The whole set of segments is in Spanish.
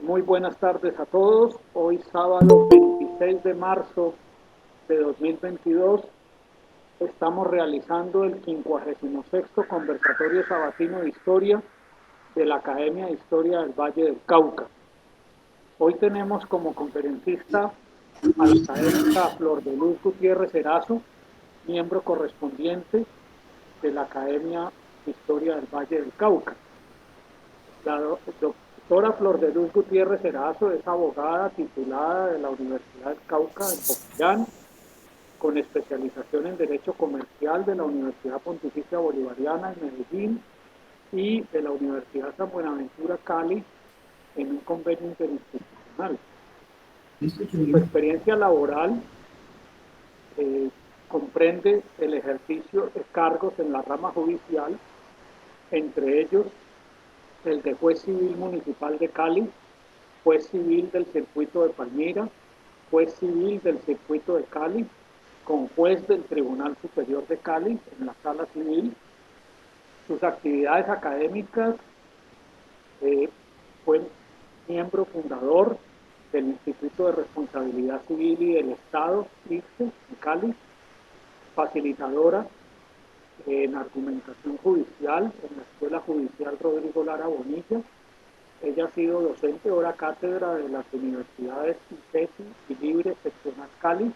Muy buenas tardes a todos. Hoy sábado 26 de marzo de 2022 estamos realizando el 56º conversatorio sabatino de historia de la Academia de Historia del Valle del Cauca. Hoy tenemos como conferencista a la académica Flor de Luz Gutiérrez Erazo, miembro correspondiente de la Academia de Historia del Valle del Cauca. La doctora Flor de Luz Gutiérrez Erazo es abogada titulada de la Universidad del Cauca en Popayán, con especialización en Derecho Comercial de la Universidad Pontificia Bolivariana en Medellín y de la Universidad San Buenaventura Cali en un convenio interinstitucional. Su experiencia laboral comprende el ejercicio de cargos en la rama judicial, entre ellos el de juez civil municipal de Cali, juez civil del circuito de Palmira, juez civil del circuito de Cali, con juez del Tribunal Superior de Cali en la sala civil. Sus actividades académicas, fue miembro fundador del Instituto de Responsabilidad Civil y del Estado, ICSE, en Cali, facilitadora en argumentación judicial en la Escuela Judicial Rodrigo Lara Bonilla. Ella ha sido docente hora cátedra de las universidades ICESI y Libre Seccional Cali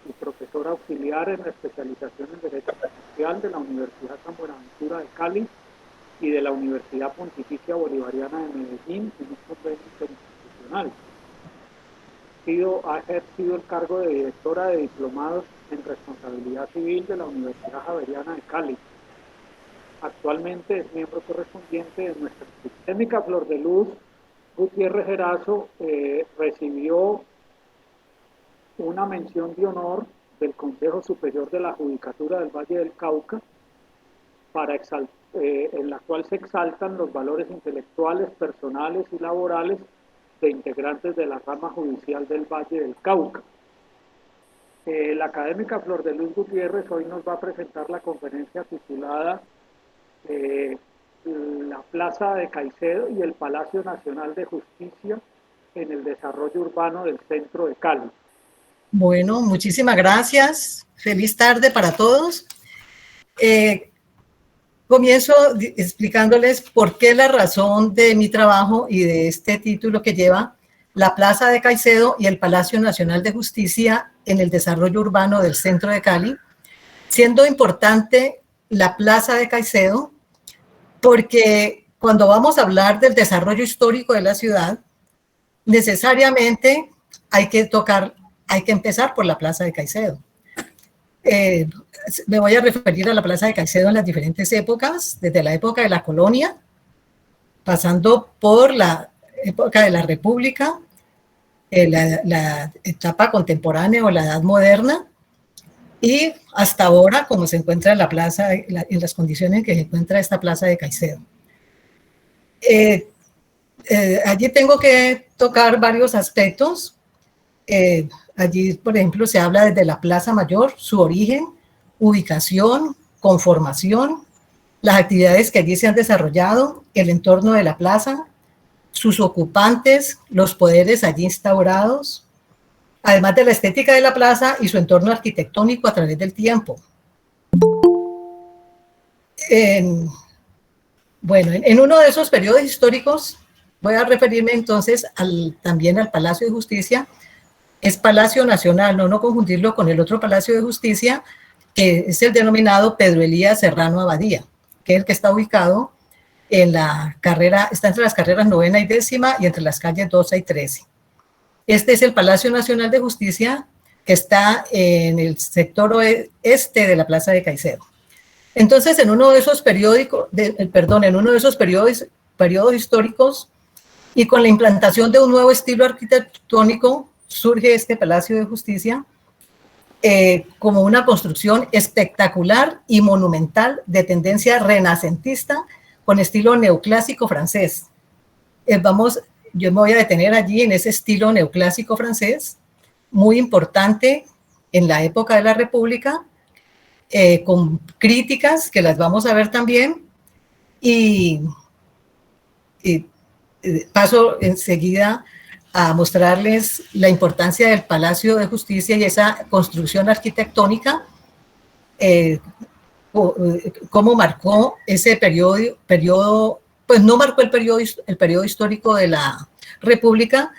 y profesora auxiliar en la especialización en Derecho Comercial de la Universidad San Buenaventura de Cali y de la Universidad Pontificia Bolivariana de Medellín en un convenio interinstitucional. Ha ejercido el cargo de directora de diplomados en responsabilidad civil de la Universidad Javeriana de Cali. Actualmente es miembro correspondiente de nuestra académica Flor de Luz Gutiérrez Erazo. Recibió una mención de honor del Consejo Superior de la Judicatura del Valle del Cauca, en la cual se exaltan los valores intelectuales, personales y laborales de integrantes de la rama judicial del Valle del Cauca. La académica Flor de Luz Gutiérrez hoy nos va a presentar la conferencia titulada La Plaza de Caicedo y el Palacio Nacional de Justicia en el desarrollo urbano del centro de Cali. Bueno, muchísimas gracias. Feliz tarde para todos. Comienzo explicándoles por qué la razón de mi trabajo y de este título que lleva La Plaza de Caicedo y el Palacio Nacional de Justicia en el desarrollo urbano del centro de Cali, siendo importante la Plaza de Caicedo porque cuando vamos a hablar del desarrollo histórico de la ciudad, necesariamente hay que empezar por la Plaza de Caicedo. Me voy a referir a la Plaza de Caicedo en las diferentes épocas, desde la época de la colonia, pasando por la época de la República, la etapa contemporánea o la Edad Moderna, y hasta ahora, como se encuentra la plaza, en las condiciones en que se encuentra esta Plaza de Caicedo. Allí tengo que tocar varios aspectos. Allí, por ejemplo, se habla desde la Plaza Mayor, su origen, ubicación, conformación, las actividades que allí se han desarrollado, el entorno de la plaza, sus ocupantes, los poderes allí instaurados, además de la estética de la plaza y su entorno arquitectónico a través del tiempo. En uno de esos periodos históricos, voy a referirme entonces también al Palacio de Justicia. Es Palacio Nacional, no confundirlo con el otro Palacio de Justicia, que es el denominado Pedro Elías Serrano Abadía, que es el que está ubicado en la carrera, está entre las carreras 9ª y 10ª y entre las calles 12 y 13. Este es el Palacio Nacional de Justicia, que está en el sector oeste de la Plaza de Caicedo. Entonces, en uno de esos periodos históricos y con la implantación de un nuevo estilo arquitectónico, surge este Palacio de Justicia como una construcción espectacular y monumental de tendencia renacentista con estilo neoclásico francés. Yo me voy a detener allí en ese estilo neoclásico francés, muy importante en la época de la República, con críticas que las vamos a ver también, y paso enseguida a mostrarles la importancia del Palacio de Justicia y esa construcción arquitectónica, cómo marcó ese periodo, pues no marcó el periodo histórico de la República,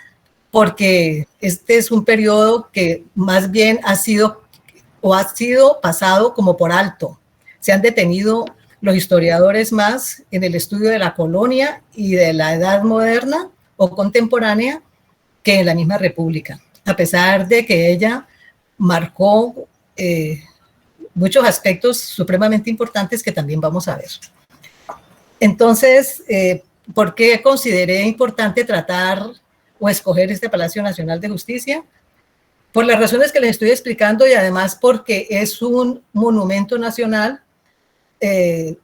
porque este es un periodo que más bien ha sido pasado como por alto. Se han detenido los historiadores más en el estudio de la colonia y de la edad moderna o contemporánea que en la misma República, a pesar de que ella marcó muchos aspectos supremamente importantes que también vamos a ver. Entonces, ¿por qué consideré importante tratar o escoger este Palacio Nacional de Justicia? Por las razones que les estoy explicando y además porque es un monumento nacional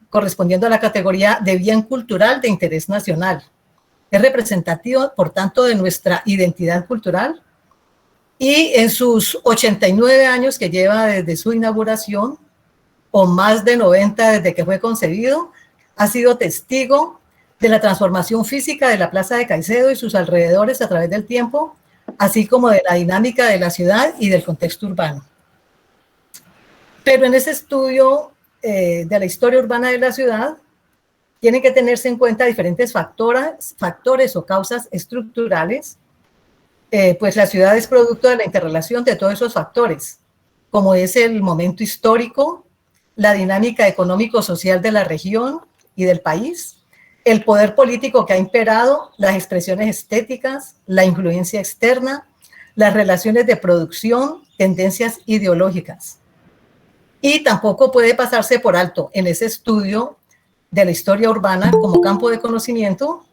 correspondiendo a la categoría de bien cultural de interés nacional. Es representativo, por tanto, de nuestra identidad cultural y en sus 89 años que lleva desde su inauguración, o más de 90 desde que fue concebido, ha sido testigo de la transformación física de la Plaza de Caicedo y sus alrededores a través del tiempo, así como de la dinámica de la ciudad y del contexto urbano. Pero en ese estudio de la historia urbana de la ciudad, tienen que tenerse en cuenta diferentes factores o causas estructurales, pues la ciudad es producto de la interrelación de todos esos factores, como es el momento histórico, la dinámica económico-social de la región y del país, el poder político que ha imperado, las expresiones estéticas, la influencia externa, las relaciones de producción, tendencias ideológicas. Y tampoco puede pasarse por alto en ese estudio de la historia urbana como campo de conocimiento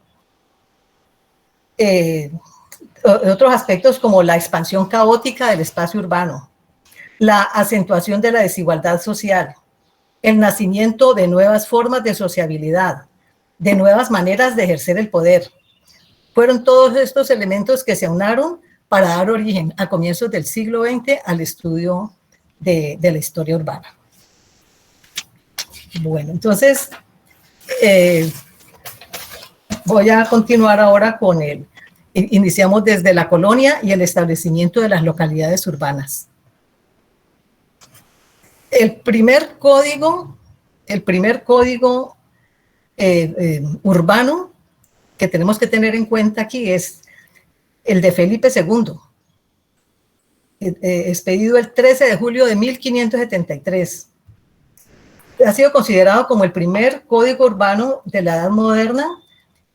otros aspectos como la expansión caótica del espacio urbano, la acentuación de la desigualdad social, el nacimiento de nuevas formas de sociabilidad, de nuevas maneras de ejercer el poder. Fueron todos estos elementos que se aunaron para dar origen a comienzos del siglo XX al estudio de la historia urbana. Bueno, entonces voy a continuar ahora con iniciamos desde la colonia y el establecimiento de las localidades urbanas. El primer código urbano que tenemos que tener en cuenta aquí es el de Felipe II, expedido el 13 de julio de 1573. Ha sido considerado como el primer código urbano de la Edad Moderna.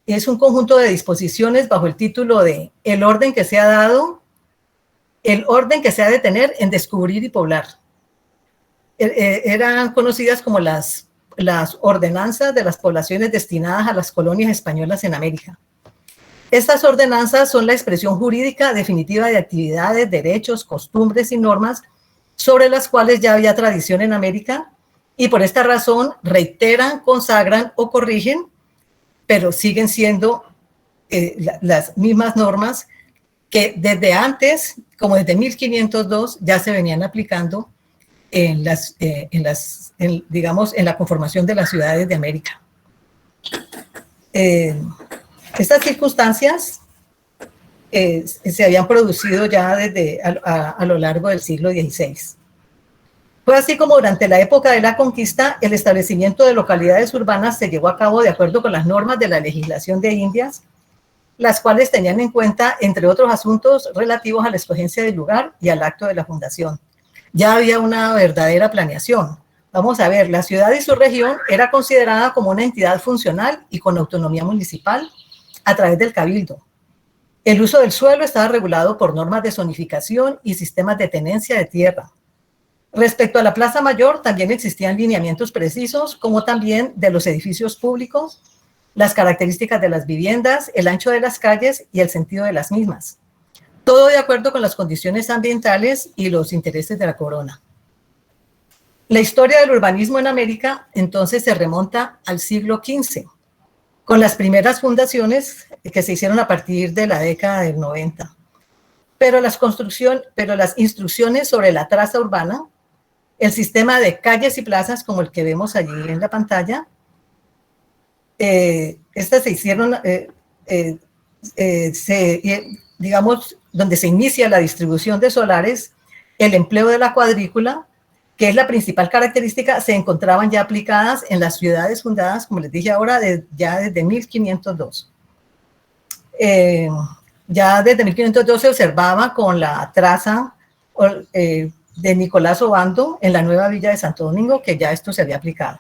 Es un conjunto de disposiciones bajo el título de el orden que se ha de tener en descubrir y poblar. Eran conocidas como las ordenanzas de las poblaciones destinadas a las colonias españolas en América. Estas ordenanzas son la expresión jurídica definitiva de actividades, derechos, costumbres y normas sobre las cuales ya había tradición en América y por esta razón reiteran, consagran o corrigen, pero siguen siendo las mismas normas que desde antes, como desde 1502, ya se venían aplicando en la conformación de las ciudades de América. Estas circunstancias se habían producido ya desde a lo largo del siglo XVI. Fue así como durante la época de la conquista, el establecimiento de localidades urbanas se llevó a cabo de acuerdo con las normas de la legislación de Indias, las cuales tenían en cuenta, entre otros asuntos, relativos a la escogencia del lugar y al acto de la fundación. Ya había una verdadera planeación. Vamos a ver, la ciudad y su región era considerada como una entidad funcional y con autonomía municipal a través del cabildo. El uso del suelo estaba regulado por normas de zonificación y sistemas de tenencia de tierra. Respecto a la Plaza Mayor, también existían lineamientos precisos, como también de los edificios públicos, las características de las viviendas, el ancho de las calles y el sentido de las mismas. Todo de acuerdo con las condiciones ambientales y los intereses de la corona. La historia del urbanismo en América, entonces, se remonta al siglo XV, con las primeras fundaciones que se hicieron a partir de la década del 90. Pero las instrucciones sobre la traza urbana, el sistema de calles y plazas como el que vemos allí en la pantalla, estas se hicieron digamos, donde se inicia la distribución de solares, el empleo de la cuadrícula, que es la principal característica, se encontraban ya aplicadas en las ciudades fundadas, como les dije ahora, ya desde 1502. Ya desde 1502 se observaba con la traza de Nicolás Obando en la nueva villa de Santo Domingo, que ya esto se había aplicado.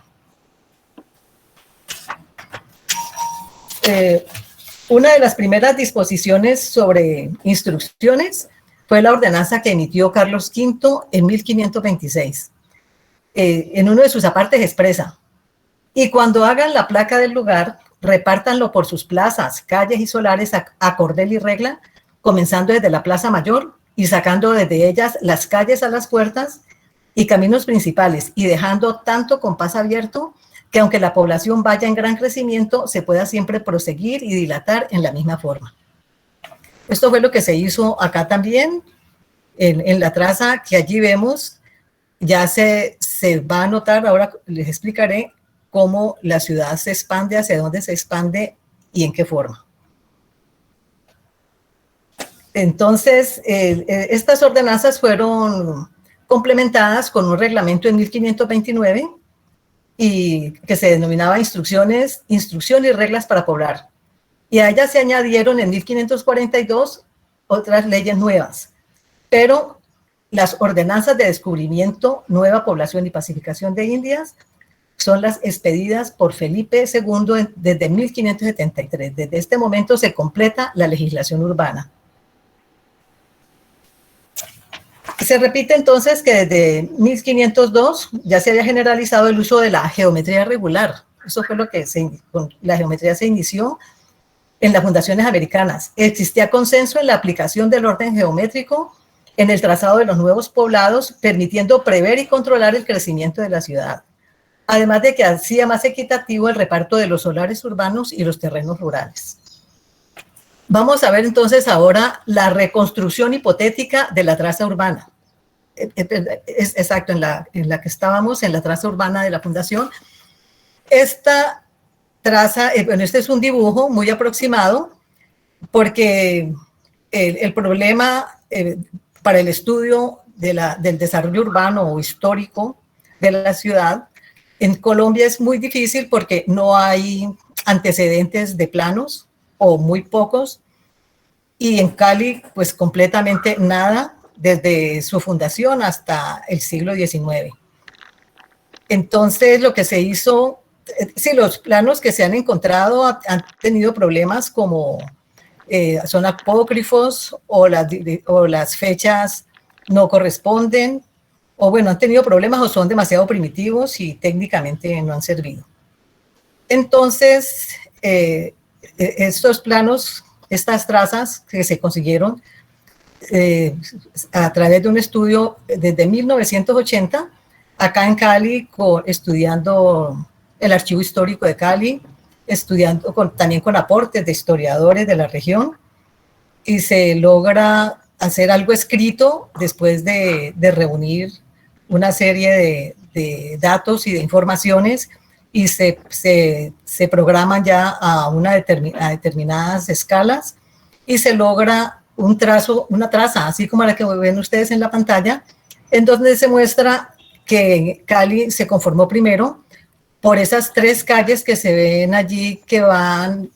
Una de las primeras disposiciones sobre instrucciones fue la ordenanza que emitió Carlos V en 1526. En uno de sus apartes expresa: y cuando hagan la placa del lugar, repártanlo por sus plazas, calles y solares a cordel y regla, comenzando desde la Plaza Mayor y sacando desde ellas las calles a las puertas y caminos principales, y dejando tanto compás abierto que aunque la población vaya en gran crecimiento, se pueda siempre proseguir y dilatar en la misma forma. Esto fue lo que se hizo acá también, en la traza que allí vemos. Ya se va a notar, ahora les explicaré cómo la ciudad se expande, hacia dónde se expande y en qué forma. Entonces, estas ordenanzas fueron complementadas con un reglamento en 1529 y que se denominaba Instrucción y Reglas para Poblar. Y a ellas se añadieron en 1542 otras leyes nuevas, pero las ordenanzas de descubrimiento, nueva población y pacificación de Indias son las expedidas por Felipe II desde 1573. Desde este momento se completa la legislación urbana. Se repite entonces que desde 1502 ya se había generalizado el uso de la geometría regular. Eso fue lo que la geometría se inició en las fundaciones americanas. Existía consenso en la aplicación del orden geométrico en el trazado de los nuevos poblados, permitiendo prever y controlar el crecimiento de la ciudad, además de que hacía más equitativo el reparto de los solares urbanos y los terrenos rurales. Vamos a ver entonces ahora la reconstrucción hipotética de la traza urbana. Exacto, en la que estábamos, en la traza urbana de la fundación. Esta traza, bueno, este es un dibujo muy aproximado, porque el problema para el estudio del desarrollo urbano o histórico de la ciudad en Colombia es muy difícil porque no hay antecedentes de planos o muy pocos, y en Cali pues completamente nada desde su fundación hasta el siglo XIX. Entonces lo que se hizo, sí, los planos que se han encontrado han tenido problemas como son apócrifos o las fechas no corresponden, o bueno, han tenido problemas o son demasiado primitivos y técnicamente no han servido. Entonces, estos planos, estas trazas que se consiguieron a través de un estudio desde 1980, acá en Cali, estudiando el Archivo Histórico de Cali, estudiando también con aportes de historiadores de la región, y se logra hacer algo escrito después de reunir una serie de datos y de informaciones, y se programan ya a determinadas escalas, y se logra una traza, así como la que ven ustedes en la pantalla, en donde se muestra que Cali se conformó primero por esas tres calles que se ven allí, que van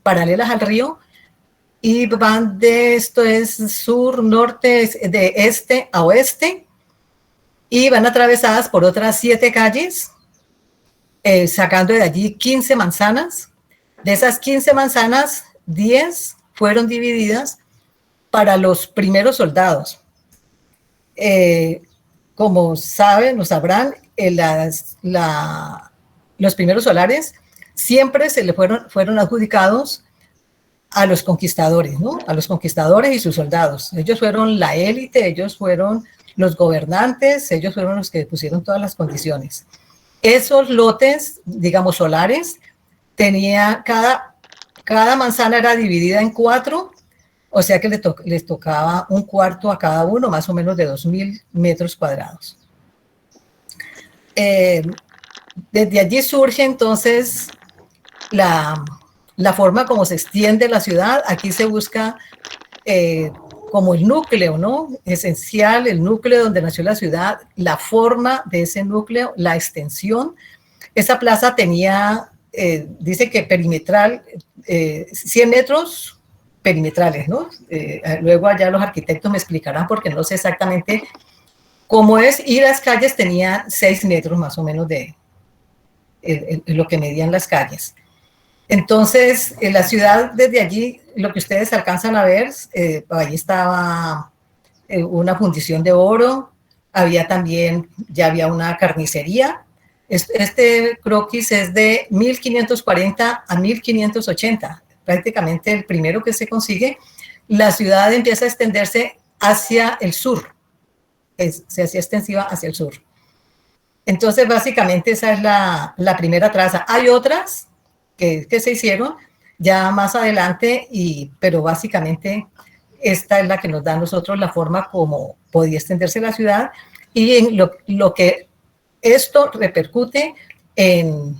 paralelas al río, y van esto es sur, norte, de este a oeste, y van atravesadas por otras 7 calles, sacando de allí 15 manzanas. De esas 15 manzanas, 10 fueron divididas para los primeros soldados. Como saben o sabrán, los primeros solares siempre fueron adjudicados a los conquistadores, ¿no? A los conquistadores y sus soldados. Ellos fueron la élite, ellos fueron los gobernantes, ellos fueron los que pusieron todas las condiciones. Esos lotes, digamos, solares, cada manzana era dividida en 4, o sea que les tocaba un cuarto a cada uno, más o menos de 2.000 metros cuadrados. Desde allí surge entonces la la forma como se extiende la ciudad. Aquí se busca como el núcleo, ¿no? Esencial, el núcleo donde nació la ciudad, la forma de ese núcleo, la extensión. Esa plaza tenía, dice que perimetral, 100 metros perimetrales, ¿no? Luego allá los arquitectos me explicarán porque no sé exactamente cómo es, y las calles tenían 6 metros más o menos de lo que medían las calles. Entonces, en la ciudad, desde allí, lo que ustedes alcanzan a ver, ahí estaba una fundición de oro, había también, ya había una carnicería. Este croquis es de 1540 a 1580, prácticamente el primero que se consigue. La ciudad empieza a extenderse hacia el sur, se hacía extensiva hacia el sur. Entonces, básicamente, esa es la primera traza. Hay otras que se hicieron ya más adelante, pero básicamente esta es la que nos da a nosotros la forma como podía extenderse la ciudad y en lo que esto repercute en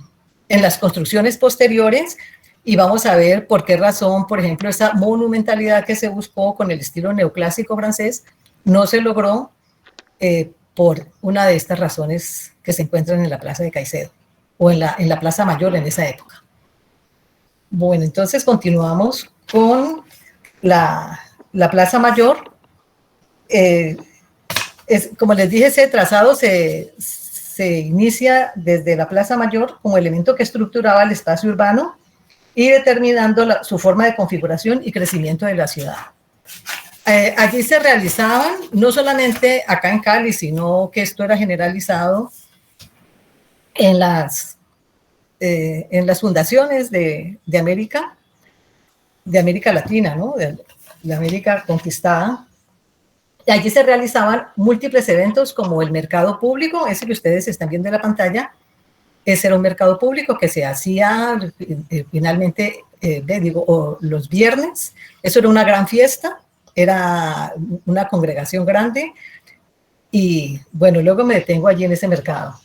las construcciones posteriores, y vamos a ver por qué razón, por ejemplo, esa monumentalidad que se buscó con el estilo neoclásico francés no se logró por una de estas razones que se encuentran en la Plaza de Caicedo o en la Plaza Mayor en esa época. Bueno, entonces continuamos con la Plaza Mayor. Como les dije, ese trazado se inicia desde la Plaza Mayor como elemento que estructuraba el espacio urbano y determinando su forma de configuración y crecimiento de la ciudad. Allí se realizaban, no solamente acá en Cali, sino que esto era generalizado en las fundaciones de América Latina, ¿no? de América conquistada. Y allí se realizaban múltiples eventos como el mercado público, ese que ustedes están viendo en la pantalla. Ese era un mercado público que se hacía finalmente, los viernes. Eso era una gran fiesta, era una congregación grande. Y bueno, luego me detengo allí en ese mercado.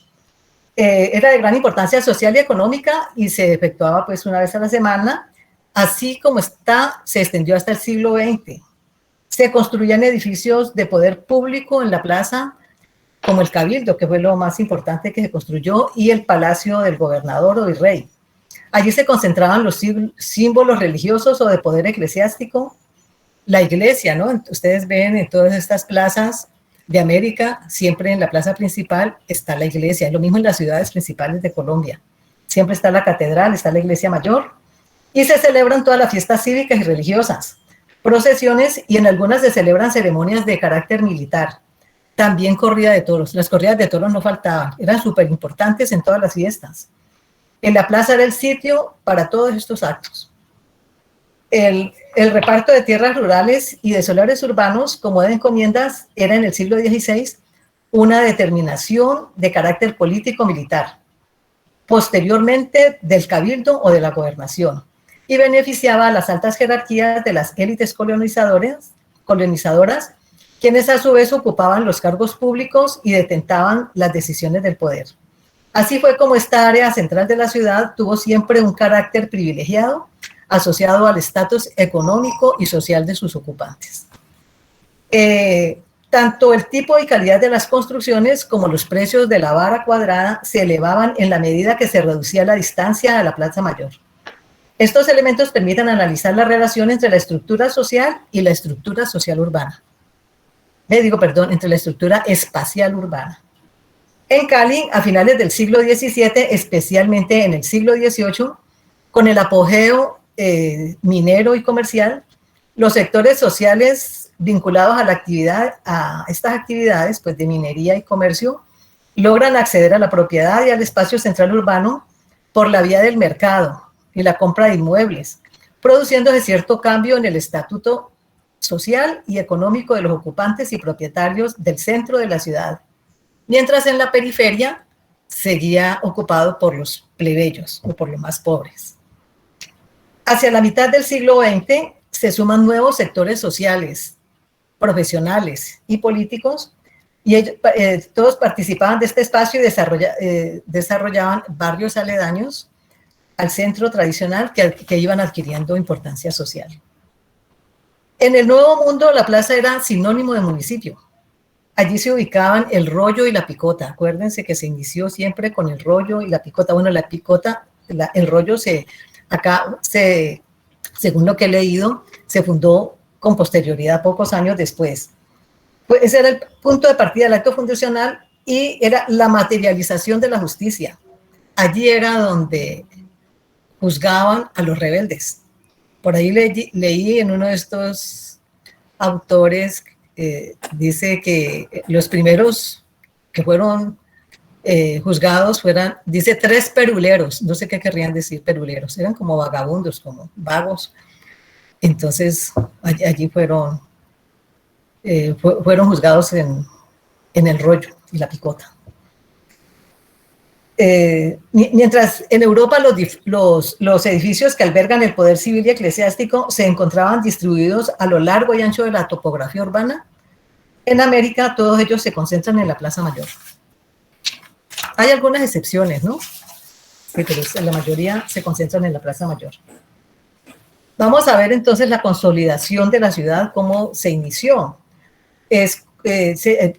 Era de gran importancia social y económica y se efectuaba pues una vez a la semana. Así como se extendió hasta el siglo XX. Se construían edificios de poder público en la plaza, como el Cabildo, que fue lo más importante que se construyó, y el Palacio del Gobernador o Virrey. Allí se concentraban los símbolos religiosos o de poder eclesiástico. La iglesia, ¿no? Ustedes ven en todas estas plazas de América, siempre en la plaza principal está la iglesia. Lo mismo en las ciudades principales de Colombia. Siempre está la catedral, está la iglesia mayor, y se celebran todas las fiestas cívicas y religiosas, procesiones, y en algunas se celebran ceremonias de carácter militar. También corrida de toros. Las corridas de toros no faltaban, eran súper importantes en todas las fiestas. En la plaza era el sitio para todos estos actos. El reparto de tierras rurales y de solares urbanos como de encomiendas era en el siglo XVI una determinación de carácter político-militar, posteriormente del cabildo o de la gobernación, y beneficiaba a las altas jerarquías de las élites colonizadoras, quienes a su vez ocupaban los cargos públicos y detentaban las decisiones del poder. Así fue como esta área central de la ciudad tuvo siempre un carácter privilegiado asociado al estatus económico y social de sus ocupantes. Tanto el tipo y calidad de las construcciones como los precios de la vara cuadrada se elevaban en la medida que se reducía la distancia a la Plaza Mayor. Estos elementos permiten analizar la relación entre la estructura social y la estructura social urbana. Entre la estructura espacial urbana. En Cali, a finales del siglo XVII, especialmente en el siglo XVIII, con el apogeo minero y comercial, los sectores sociales vinculados a estas actividades pues, de minería y comercio logran acceder a la propiedad y al espacio central urbano por la vía del mercado y la compra de inmuebles, produciéndose cierto cambio en el estatuto social y económico de los ocupantes y propietarios del centro de la ciudad, mientras en la periferia seguía ocupado por los plebeyos o por los más pobres. Hacia la mitad del siglo XX se suman nuevos sectores sociales, profesionales y políticos, y ellos, todos participaban de este espacio y desarrollaban barrios aledaños al centro tradicional que iban adquiriendo importancia social. En el Nuevo Mundo, la plaza era sinónimo de municipio. Allí se ubicaban el rollo y la picota. Acuérdense que se inició siempre con el rollo y la picota. Bueno, la picota, el rollo según lo que he leído, se fundó con posterioridad, pocos años después. Pues ese era el punto de partida del acto fundacional y era la materialización de la justicia. Allí era donde juzgaban a los rebeldes. Por ahí leí en uno de estos autores, dice que los primeros que fueron juzgados fueran, dice, 3 peruleros, no sé qué querrían decir peruleros, eran como vagabundos, como vagos. Entonces allí fueron juzgados en el rollo y la picota. Mientras en Europa los edificios que albergan el poder civil y eclesiástico se encontraban distribuidos a lo largo y ancho de la topografía urbana, en América todos ellos se concentran en la Plaza Mayor. Hay algunas excepciones, ¿no? Sí, pero la mayoría se concentran en la Plaza Mayor. Vamos a ver entonces la consolidación de la ciudad, cómo se inició.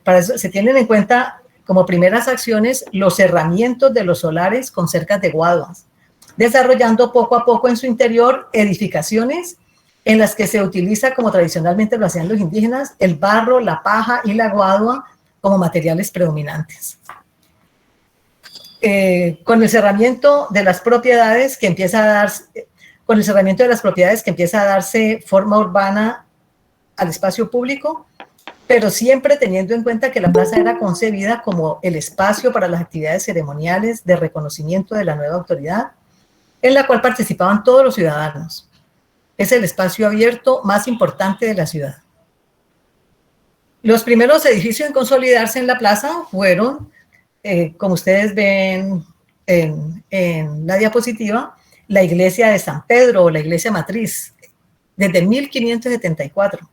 Para eso se tienen en cuenta como primeras acciones los cerramientos de los solares con cercas de guaduas, desarrollando poco a poco en su interior edificaciones en las que se utiliza, como tradicionalmente lo hacían los indígenas, el barro, la paja y la guadua como materiales predominantes. Con el cerramiento de las propiedades que empieza a darse forma urbana al espacio público, pero siempre teniendo en cuenta que la plaza era concebida como el espacio para las actividades ceremoniales de reconocimiento de la nueva autoridad, en la cual participaban todos los ciudadanos. Es el espacio abierto más importante de la ciudad. Los primeros edificios en consolidarse en la plaza fueron, como ustedes ven en la diapositiva, la iglesia de San Pedro o la iglesia matriz, desde 1574.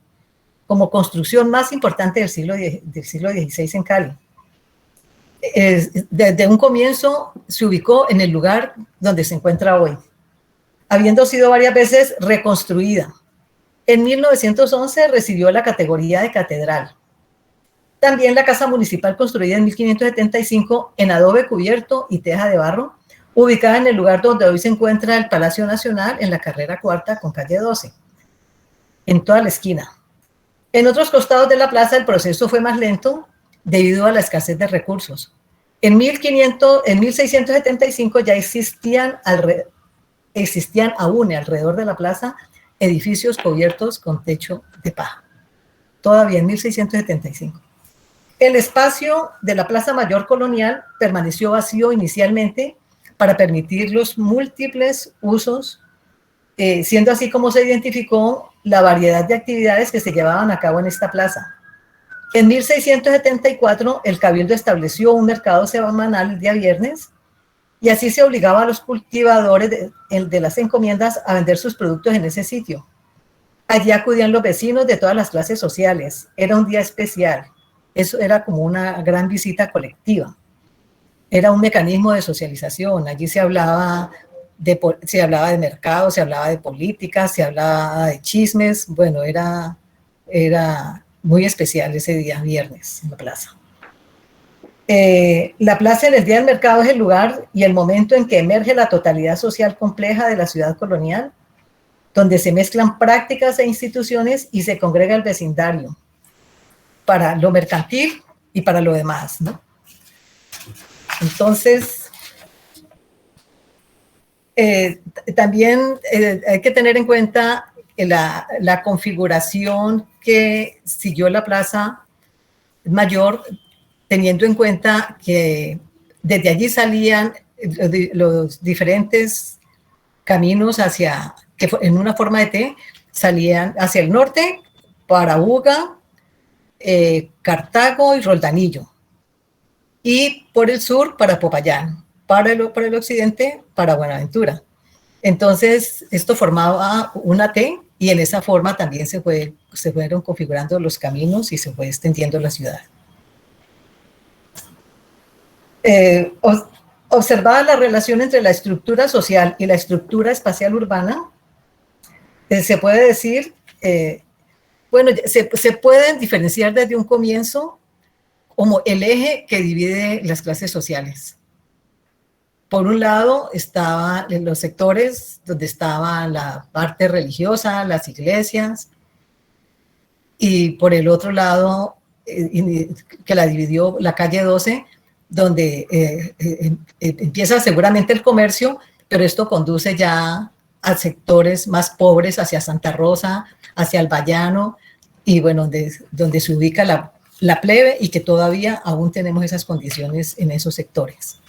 Como construcción más importante del siglo XVI en Cali. Desde un comienzo se ubicó en el lugar donde se encuentra hoy, habiendo sido varias veces reconstruida. En 1911 recibió la categoría de catedral. También la casa municipal construida en 1575 en adobe cubierto y teja de barro, ubicada en el lugar donde hoy se encuentra el Palacio Nacional en la carrera 4 con calle 12, en toda la esquina. En otros costados de la plaza el proceso fue más lento debido a la escasez de recursos. En 1675 ya existían aún alrededor de la plaza edificios cubiertos con techo de paja. Todavía en 1675. El espacio de la Plaza Mayor Colonial permaneció vacío inicialmente para permitir los múltiples usos, siendo así como se identificó la variedad de actividades que se llevaban a cabo en esta plaza. En 1674, el Cabildo estableció un mercado semanal el día viernes y así se obligaba a los cultivadores de las encomiendas a vender sus productos en ese sitio. Allí acudían los vecinos de todas las clases sociales. Era un día especial. Eso era como una gran visita colectiva. Era un mecanismo de socialización. Allí se hablaba de mercado, se hablaba de política, se hablaba de chismes. Bueno, era muy especial ese día viernes en la plaza. La plaza en el día del mercado es el lugar y el momento en que emerge la totalidad social compleja de la ciudad colonial, donde se mezclan prácticas e instituciones y se congrega el vecindario para lo mercantil y para lo demás, ¿no? Entonces, también hay que tener en cuenta la configuración que siguió la Plaza Mayor, teniendo en cuenta que desde allí salían los diferentes caminos que en una forma de T, salían hacia el norte para Buga, Cartago y Roldanillo, y por el sur para Popayán, para el occidente para Buenaventura. Entonces, esto formaba una T y en esa forma también se fueron configurando los caminos y se fue extendiendo la ciudad. Observada la relación entre la estructura social y la estructura espacial urbana, se puede decir, bueno, se pueden diferenciar desde un comienzo como el eje que divide las clases sociales. Por un lado estaban los sectores donde estaba la parte religiosa, las iglesias, y por el otro lado, que la dividió la calle 12, donde empieza seguramente el comercio, pero esto conduce ya a sectores más pobres, hacia Santa Rosa, hacia el Bayano, y bueno, donde se ubica la plebe, y que todavía aún tenemos esas condiciones en esos sectores.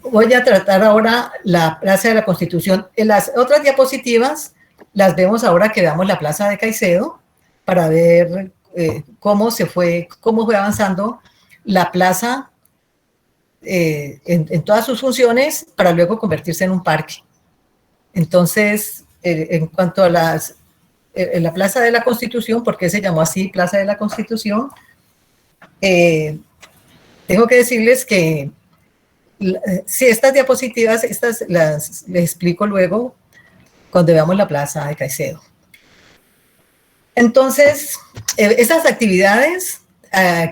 Voy a tratar ahora la Plaza de la Constitución. En las otras diapositivas las vemos ahora que veamos la Plaza de Caicedo, para ver cómo fue avanzando la plaza en todas sus funciones, para luego convertirse en un parque. Entonces, en cuanto a la Plaza de la Constitución, ¿por qué se llamó así Plaza de la Constitución? Tengo que decirles que sí, estas diapositivas, les explico luego cuando veamos la Plaza de Caicedo. Entonces, estas actividades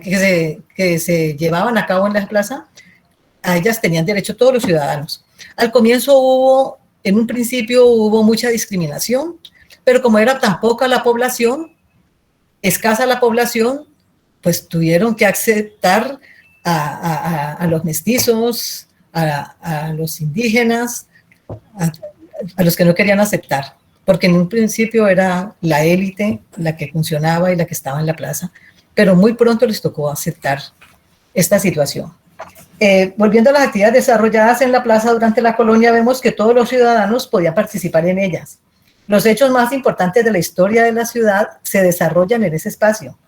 que se llevaban a cabo en la plaza, a ellas tenían derecho todos los ciudadanos. Al comienzo en un principio hubo mucha discriminación, pero como era tan poca la población, escasa la población, pues tuvieron que aceptar a los mestizos, a los indígenas, a los que no querían aceptar, porque en un principio era la élite la que funcionaba y la que estaba en la plaza, pero muy pronto les tocó aceptar esta situación. Volviendo a las actividades desarrolladas en la plaza durante la colonia, vemos que todos los ciudadanos podían participar en ellas. Los hechos más importantes de la historia de la ciudad se desarrollan en ese espacio.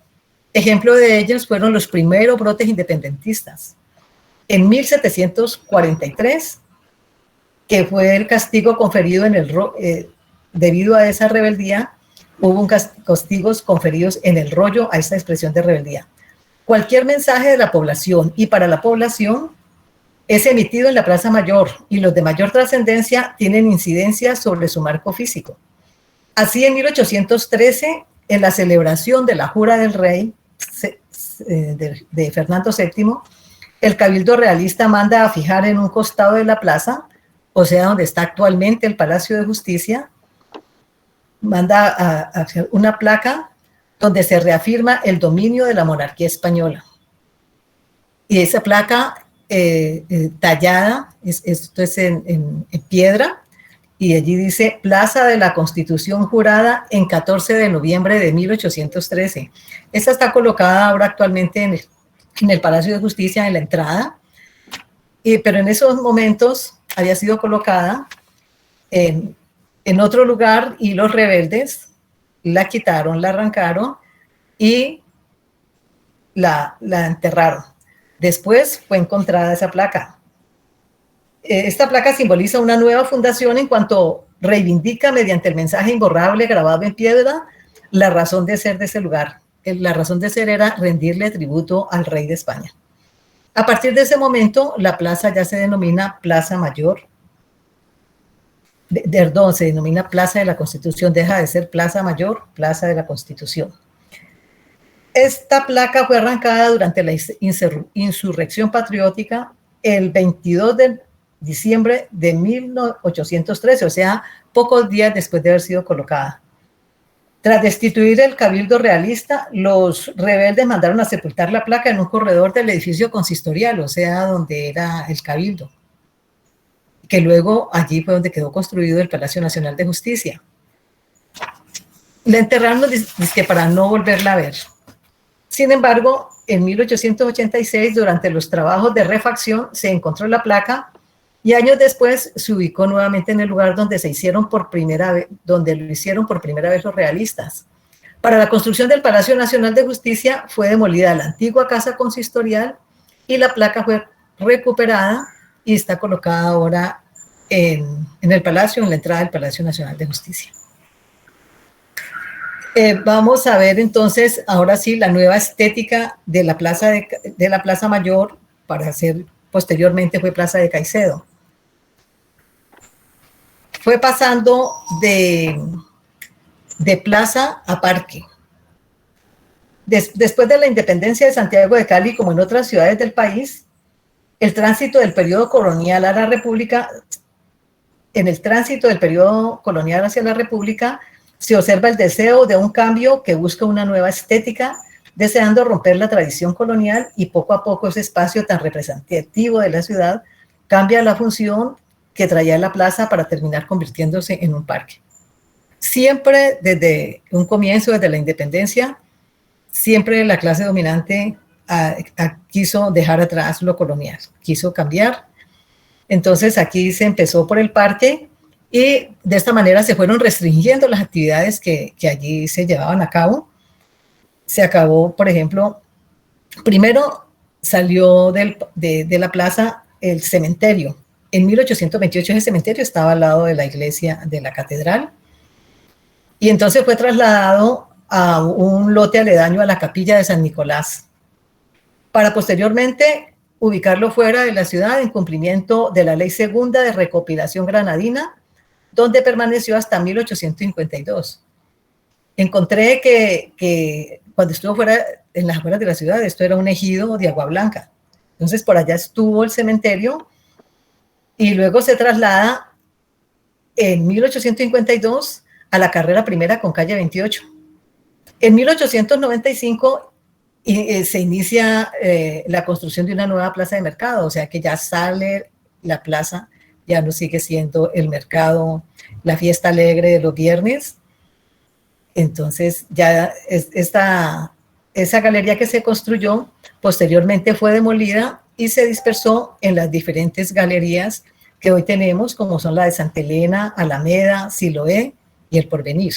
Ejemplo de ellos fueron los primeros brotes independentistas. En 1743, que fue el castigo conferido debido a esa rebeldía, hubo castigos conferidos en el rollo a esta expresión de rebeldía. Cualquier mensaje de la población y para la población es emitido en la Plaza Mayor, y los de mayor trascendencia tienen incidencia sobre su marco físico. Así, en 1813, en la celebración de la Jura del Rey de Fernando VII, el Cabildo Realista manda a fijar en un costado de la plaza, o sea, donde está actualmente el Palacio de Justicia, manda a hacer una placa donde se reafirma el dominio de la monarquía española. Y esa placa tallada, esto es en piedra, y allí dice Plaza de la Constitución jurada en 14 de noviembre de 1813. Esta está colocada ahora actualmente en el Palacio de Justicia, en la entrada, pero en esos momentos había sido colocada en otro lugar, y los rebeldes la quitaron, la arrancaron y la enterraron. Después fue encontrada esa placa. Esta placa simboliza una nueva fundación en cuanto reivindica mediante el mensaje imborrable grabado en piedra la razón de ser de ese lugar. La razón de ser era rendirle tributo al rey de España. A partir de ese momento, la plaza ya se denomina Plaza Mayor. Perdón, se denomina Plaza de la Constitución, deja de ser Plaza Mayor, Plaza de la Constitución. Esta placa fue arrancada durante la insurrección patriótica el 22 de diciembre de 1813, o sea, pocos días después de haber sido colocada. Tras destituir el Cabildo Realista, los rebeldes mandaron a sepultar la placa en un corredor del edificio consistorial, o sea, donde era el Cabildo, que luego allí fue donde quedó construido el Palacio Nacional de Justicia. La enterraron para no volverla a ver. Sin embargo, en 1886, durante los trabajos de refacción, se encontró la placa, y años después se ubicó nuevamente en el lugar donde lo hicieron por primera vez los realistas. Para la construcción del Palacio Nacional de Justicia fue demolida la antigua casa consistorial, y la placa fue recuperada y está colocada ahora en el Palacio, en la entrada del Palacio Nacional de Justicia. Vamos a ver entonces, ahora sí, la nueva estética de la Plaza Mayor, para hacer posteriormente fue Plaza de Caicedo. Fue pasando de plaza a parque. Después de la independencia de Santiago de Cali, como en otras ciudades del país, el tránsito del periodo colonial a la República, en el tránsito del periodo colonial hacia la República, se observa el deseo de un cambio que busca una nueva estética, deseando romper la tradición colonial, y poco a poco ese espacio tan representativo de la ciudad cambia la función que traía la plaza para terminar convirtiéndose en un parque. Siempre desde un comienzo, desde la independencia, siempre la clase dominante quiso dejar atrás lo colonial, quiso cambiar. Entonces aquí se empezó por el parque y de esta manera se fueron restringiendo las actividades que allí se llevaban a cabo. Se acabó, por ejemplo, primero salió de la plaza el cementerio. En 1828 ese cementerio estaba al lado de la iglesia de la catedral, y entonces fue trasladado a un lote aledaño a la capilla de San Nicolás, para posteriormente ubicarlo fuera de la ciudad en cumplimiento de la Ley Segunda de Recopilación Granadina, donde permaneció hasta 1852. Encontré que cuando estuvo fuera, en las afueras de la ciudad, esto era un ejido de Agua Blanca. Entonces por allá estuvo el cementerio y luego se traslada en 1852 a la carrera primera con calle 28. En 1895 se inicia la construcción de una nueva plaza de mercado, o sea que ya sale la plaza, ya no sigue siendo el mercado, la fiesta alegre de los viernes. Entonces ya esa galería que se construyó posteriormente fue demolida y se dispersó en las diferentes galerías que hoy tenemos, como son la de Santa Elena, Alameda, Siloé y El Porvenir.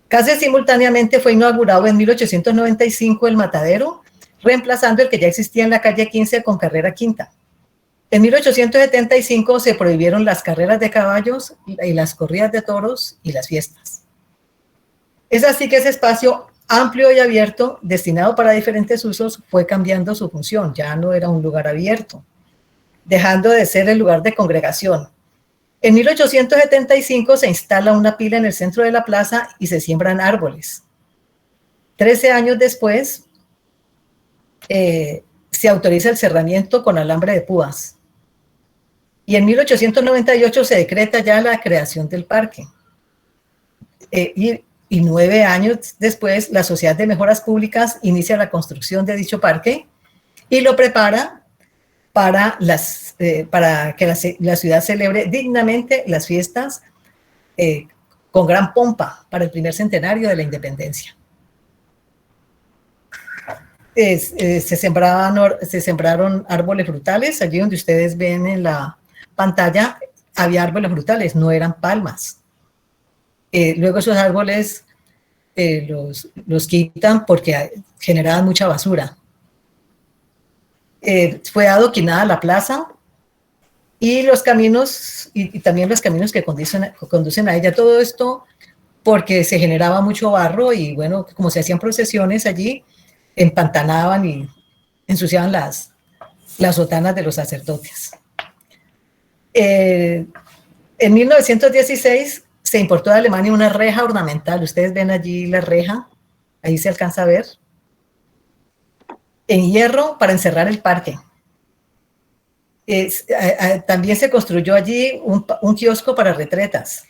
Casi simultáneamente fue inaugurado en 1895 el Matadero, reemplazando el que ya existía en la calle 15 con carrera quinta. En 1875 se prohibieron las carreras de caballos y las corridas de toros y las fiestas. Es así que ese espacio amplio y abierto, destinado para diferentes usos, fue cambiando su función. Ya no era un lugar abierto, dejando de ser el lugar de congregación. En 1875 se instala una pila en el centro de la plaza y se siembran árboles. 13 años después, se autoriza el cerramiento con alambre de púas. Y en 1898 se decreta ya la creación del parque. Y 9 años después, la Sociedad de Mejoras Públicas inicia la construcción de dicho parque y lo prepara para que la ciudad celebre dignamente las fiestas con gran pompa para el primer centenario de la independencia. Se sembraron árboles frutales. Allí donde ustedes ven en la pantalla había árboles frutales, no eran palmas. Luego esos árboles los quitan porque generaban mucha basura. Fue adoquinada la plaza y los caminos, y también los caminos que conducen a ella. Todo esto porque se generaba mucho barro y bueno, como se hacían procesiones allí, empantanaban y ensuciaban las sotanas de los sacerdotes. En 1916 se importó de Alemania una reja ornamental. Ustedes ven allí la reja, ahí se alcanza a ver, en hierro para encerrar el parque. También se construyó allí un kiosco para retretas.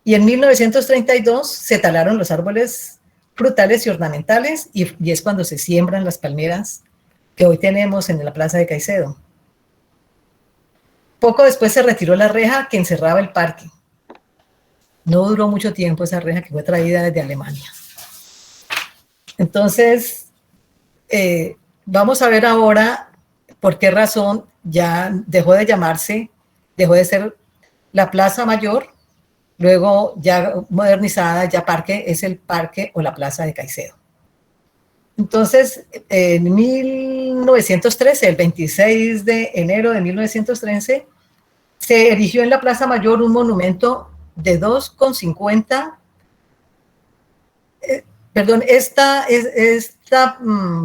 Y en 1932 se talaron los árboles frutales y ornamentales y es cuando se siembran las palmeras que hoy tenemos en la Plaza de Caicedo. Poco después se retiró la reja que encerraba el parque. No duró mucho tiempo esa reja, que fue traída desde Alemania. Entonces, vamos a ver ahora por qué razón ya dejó de ser la Plaza Mayor, luego ya modernizada, ya parque, es el parque o la Plaza de Caicedo. Entonces, en 1913, el 26 de enero de 1913, se erigió en la Plaza Mayor un monumento de 2,50 Perdón, esta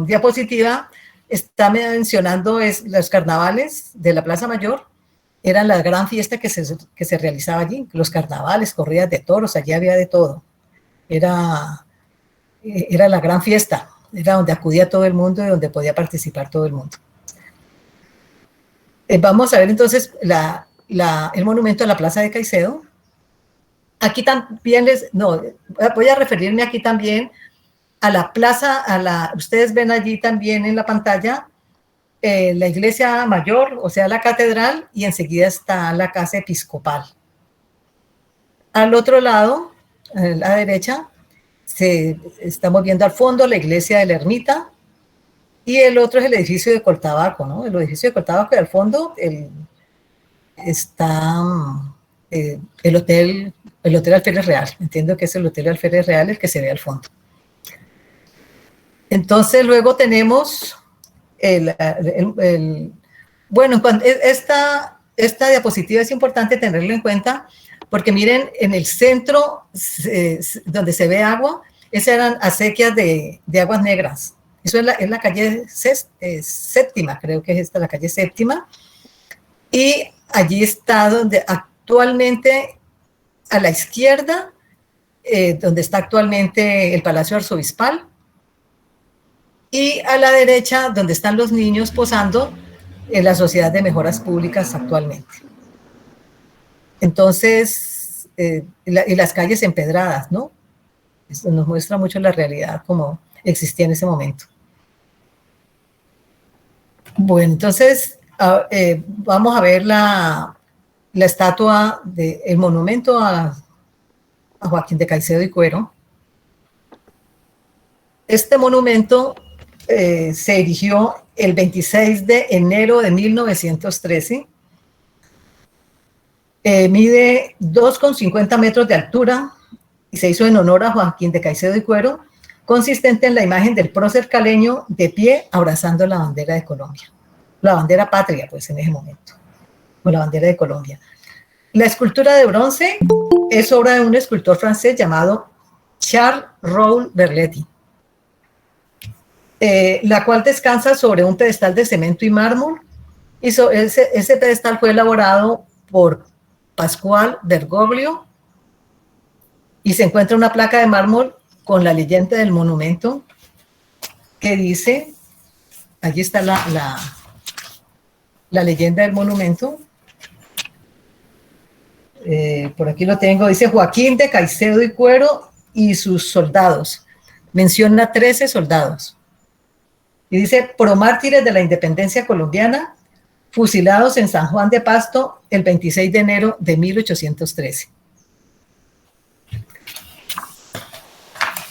diapositiva está mencionando los carnavales de la Plaza Mayor. Era la gran fiesta que se realizaba allí, los carnavales, corridas de toros, allí había de todo. Era la gran fiesta, era donde acudía todo el mundo y donde podía participar todo el mundo. Vamos a ver entonces el monumento a la Plaza de Caicedo. Aquí también voy a referirme aquí también a la plaza, ustedes ven allí también en la pantalla la iglesia mayor, o sea, la catedral, y enseguida está la casa episcopal. Al otro lado, a la derecha, estamos viendo al fondo la iglesia de la ermita, y el otro es el edificio de Coltabaco, ¿no? El edificio de Coltabaco, y al fondo está el hotel Alférez Real. Entiendo que es el hotel Alférez Real el que se ve al fondo. Entonces luego tenemos bueno, esta diapositiva es importante tenerla en cuenta porque miren, en el centro donde se ve agua, esas eran acequias de aguas negras. Eso es la calle séptima, creo que es esta la calle séptima. Y allí está donde actualmente, a la izquierda, donde está actualmente el Palacio Arzobispal, y a la derecha, donde están los niños posando, en la Sociedad de Mejoras Públicas actualmente. Entonces, y las calles empedradas, ¿no? Esto nos muestra mucho la realidad como existía en ese momento. Bueno, entonces, vamos a ver la estatua, el monumento a Joaquín de Caicedo y Cuero. Este monumento se erigió el 26 de enero de 1913. Mide 2,50 metros de altura y se hizo en honor a Joaquín de Caicedo y Cuero, consistente en la imagen del prócer caleño de pie abrazando la bandera de Colombia. La bandera patria, pues, en ese momento, o la bandera de Colombia. La escultura de bronce es obra de un escultor francés llamado Charles Raoul Berletti, la cual descansa sobre un pedestal de cemento y mármol, y ese pedestal fue elaborado por Pascual Bergoglio, y se encuentra una placa de mármol con la leyenda del monumento que dice, allí está la leyenda del monumento, por aquí lo tengo, dice Joaquín de Caicedo y Cuero y sus soldados, menciona 13 soldados. Y dice, promártires de la independencia colombiana, fusilados en San Juan de Pasto el 26 de enero de 1813.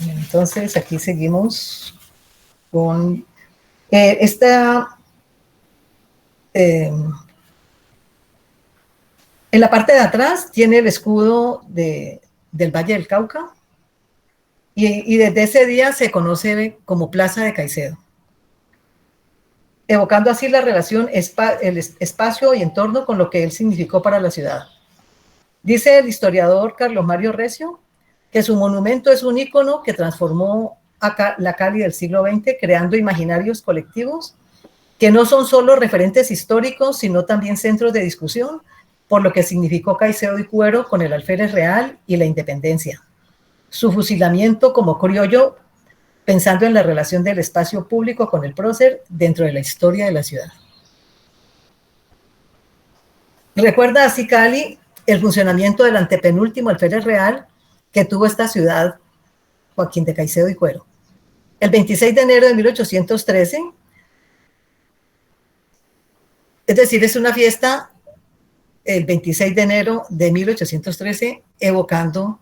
Entonces, aquí seguimos con en la parte de atrás tiene el escudo del Valle del Cauca, y desde ese día se conoce como Plaza de Caicedo, evocando así la relación el espacio y entorno con lo que él significó para la ciudad. Dice el historiador Carlos Mario Recio que su monumento es un ícono que transformó la Cali del siglo XX, creando imaginarios colectivos que no son solo referentes históricos, sino también centros de discusión, por lo que significó Caicedo y Cuero con el Alférez Real y la independencia. Su fusilamiento como criollo, pensando en la relación del espacio público con el prócer dentro de la historia de la ciudad. Recuerda así Cali el funcionamiento del antepenúltimo Alférez Real que tuvo esta ciudad, Joaquín de Caicedo y Cuero. El 26 de enero de 1813, es decir, es una fiesta el 26 de enero de 1813, evocando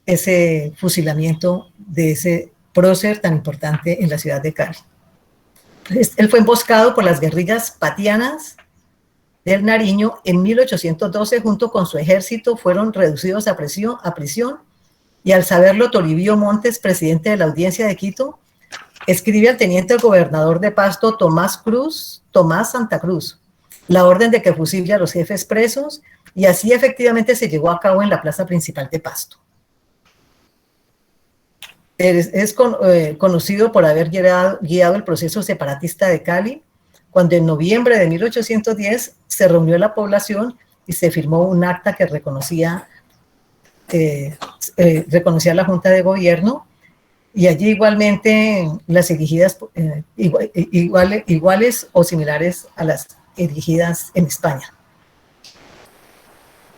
ese fusilamiento de ese prócer tan importante en la ciudad de Cali. Él fue emboscado por las guerrillas patianas del Nariño en 1812, junto con su ejército fueron reducidos a prisión, y al saberlo Toribio Montes, presidente de la Audiencia de Quito, escribe al teniente gobernador de Pasto, Tomás Santa Cruz, la orden de que fusile a los jefes presos, y así efectivamente se llevó a cabo en la plaza principal de Pasto. conocido por haber guiado el proceso separatista de Cali, cuando en noviembre de 1810 se reunió la población y se firmó un acta que reconocía la Junta de Gobierno, y allí igualmente las erigidas iguales o similares a las erigidas en España.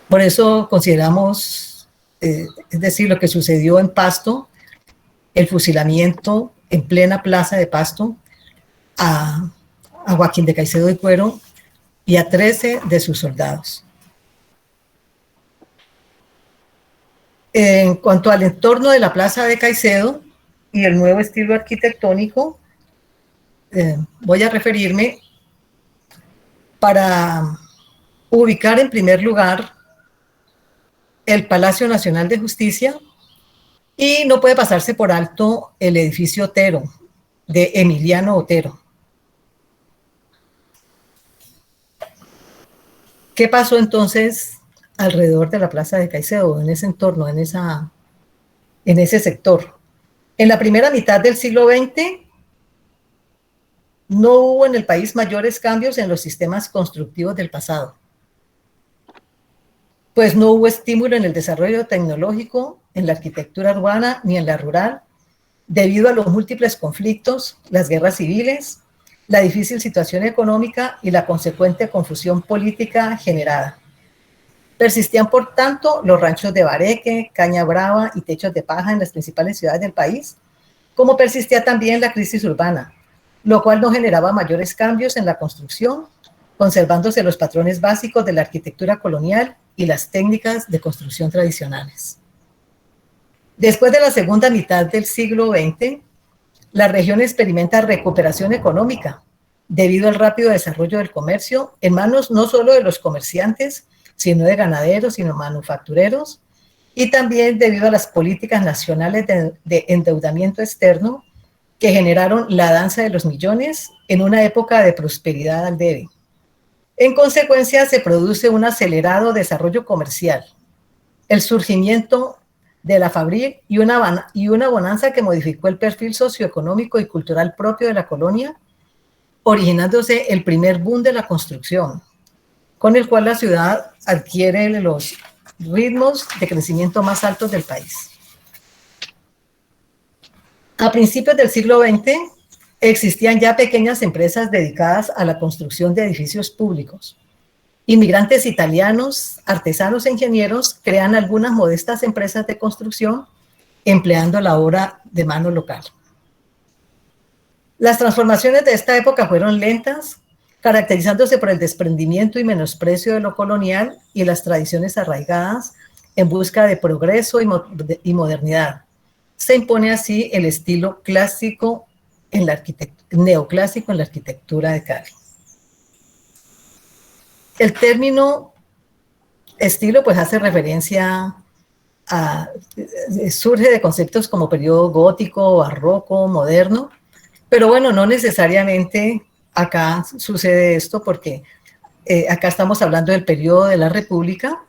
Por eso consideramos, es decir, lo que sucedió en Pasto, el fusilamiento en plena plaza de Pasto a Joaquín de Caicedo y Cuero y a 13 de sus soldados. En cuanto al entorno de la plaza de Caicedo y el nuevo estilo arquitectónico, voy a referirme para ubicar en primer lugar el Palacio Nacional de Justicia, y no puede pasarse por alto el edificio Otero, de Emiliano Otero. ¿Qué pasó entonces alrededor de la plaza de Caicedo, en ese entorno, en ese sector? En la primera mitad del siglo XX no hubo en el país mayores cambios en los sistemas constructivos del pasado, pues no hubo estímulo en el desarrollo tecnológico, en la arquitectura urbana ni en la rural, debido a los múltiples conflictos, las guerras civiles, la difícil situación económica y la consecuente confusión política generada. Persistían, por tanto, los ranchos de bareque, caña brava y techos de paja en las principales ciudades del país, como persistía también la crisis urbana, lo cual no generaba mayores cambios en la construcción, conservándose los patrones básicos de la arquitectura colonial y las técnicas de construcción tradicionales. Después de la segunda mitad del siglo XX, la región experimenta recuperación económica debido al rápido desarrollo del comercio en manos no solo de los comerciantes, sino de ganaderos, sino manufactureros, y también debido a las políticas nacionales de endeudamiento externo que generaron la danza de los millones en una época de prosperidad al debe. En consecuencia, se produce un acelerado desarrollo comercial, el surgimiento de la Fabril y una bonanza que modificó el perfil socioeconómico y cultural propio de la colonia, originándose el primer boom de la construcción, con el cual la ciudad adquiere los ritmos de crecimiento más altos del país. A principios del siglo XX existían ya pequeñas empresas dedicadas a la construcción de edificios públicos. Inmigrantes italianos, artesanos e ingenieros crean algunas modestas empresas de construcción empleando la obra de mano local. Las transformaciones de esta época fueron lentas, caracterizándose por el desprendimiento y menosprecio de lo colonial y las tradiciones arraigadas en busca de progreso y modernidad. Se impone así el estilo clásico neoclásico en la arquitectura de Cali. El término estilo pues hace referencia surge de conceptos como periodo gótico, barroco, moderno, pero bueno, no necesariamente acá sucede esto porque acá estamos hablando del periodo de la República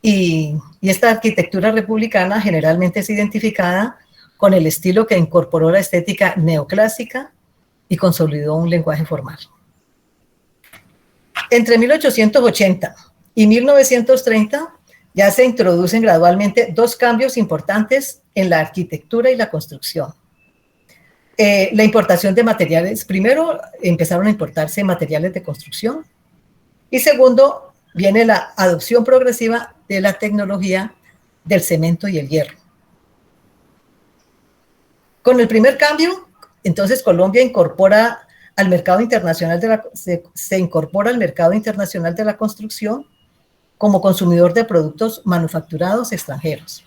y esta arquitectura republicana generalmente es identificada con el estilo que incorporó la estética neoclásica y consolidó un lenguaje formal. Entre 1880 y 1930 ya se introducen gradualmente dos cambios importantes en la arquitectura y la construcción. La importación de materiales, primero empezaron a importarse materiales de construcción y segundo viene la adopción progresiva de la tecnología del cemento y el hierro. Con el primer cambio, entonces Colombia incorpora al mercado internacional se incorpora al mercado internacional de la construcción como consumidor de productos manufacturados extranjeros.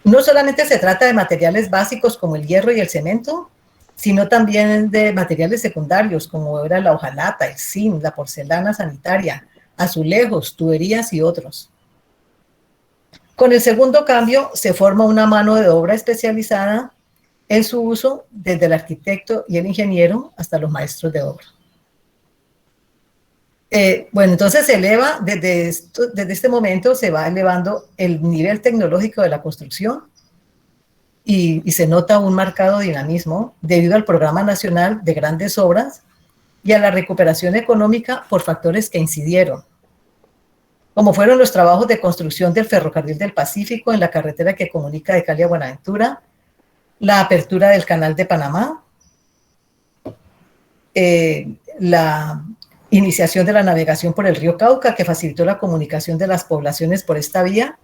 No solamente se trata de materiales básicos como el hierro y el cemento, sino también de materiales secundarios como era la hojalata, el zinc, la porcelana sanitaria, azulejos, tuberías y otros. Con el segundo cambio se forma una mano de obra especializada en su uso desde el arquitecto y el ingeniero hasta los maestros de obra. Bueno, entonces se eleva, desde este momento se va elevando el nivel tecnológico de la construcción y se nota un marcado dinamismo debido al Programa Nacional de Grandes Obras y a la recuperación económica por factores que incidieron, como fueron los trabajos de construcción del Ferrocarril del Pacífico en la carretera que comunica de Cali a Buenaventura, la apertura del Canal de Panamá, la iniciación de la navegación por el río Cauca, que facilitó la comunicación de las poblaciones por esta vía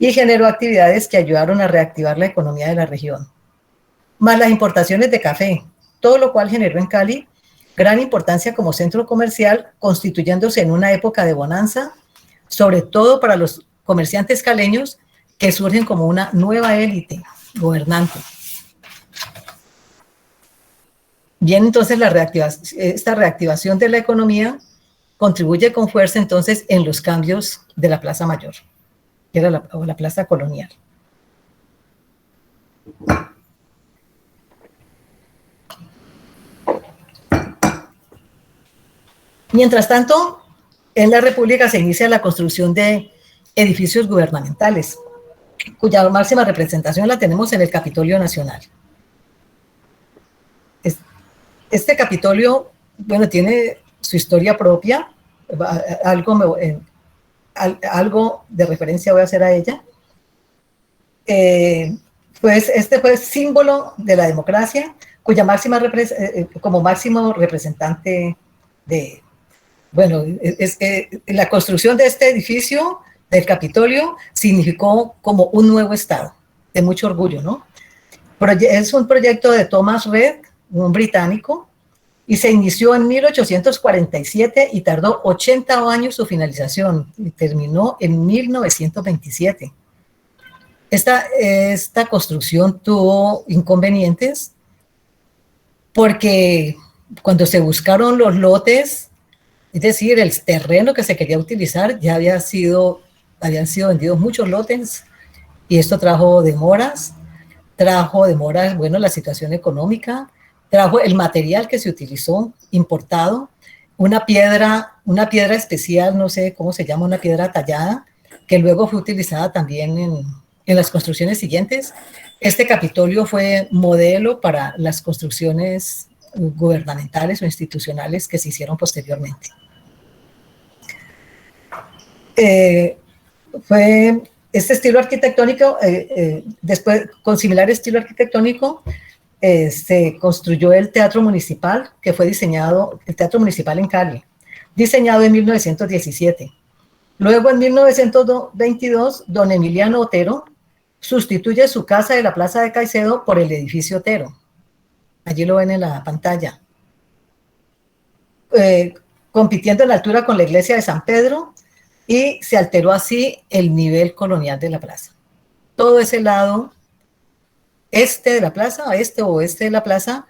y generó actividades que ayudaron a reactivar la economía de la región, más las importaciones de café, todo lo cual generó en Cali gran importancia como centro comercial, constituyéndose en una época de bonanza, sobre todo para los comerciantes caleños que surgen como una nueva élite gobernante. Bien, entonces esta reactivación de la economía contribuye con fuerza entonces en los cambios de la Plaza Mayor, que era la Plaza Colonial. Mientras tanto, en la República se inicia la construcción de edificios gubernamentales, cuya máxima representación la tenemos en el Capitolio Nacional. Este Capitolio, bueno, tiene su historia propia, algo de referencia voy a hacer a ella. Pues este fue símbolo de la democracia, cuya como máximo representante de, bueno, la construcción de este edificio del Capitolio significó como un nuevo estado, de mucho orgullo, ¿no? Es un proyecto de Thomas Reed, un británico, y se inició en 1847 y tardó 80 años su finalización, y terminó en 1927. Esta construcción tuvo inconvenientes porque cuando se buscaron los lotes, es decir, el terreno que se quería utilizar, ya habían sido vendidos muchos lotes, y esto trajo demoras, bueno, la situación económica, trajo el material que se utilizó, importado, una piedra especial, no sé cómo se llama, una piedra tallada, que luego fue utilizada también en las construcciones siguientes. Este Capitolio fue modelo para las construcciones gubernamentales o institucionales que se hicieron posteriormente. Fue este estilo arquitectónico, después, con similar estilo arquitectónico, se construyó el Teatro Municipal, que fue diseñado, el Teatro Municipal en Cali, diseñado en 1917. Luego, en 1922, don Emiliano Otero sustituye su casa de la Plaza de Caicedo por el edificio Otero. Allí lo ven en la pantalla. Compitiendo en altura con la iglesia de San Pedro, y se alteró así el nivel colonial de la plaza. Todo ese lado este de la plaza, este o oeste de la plaza,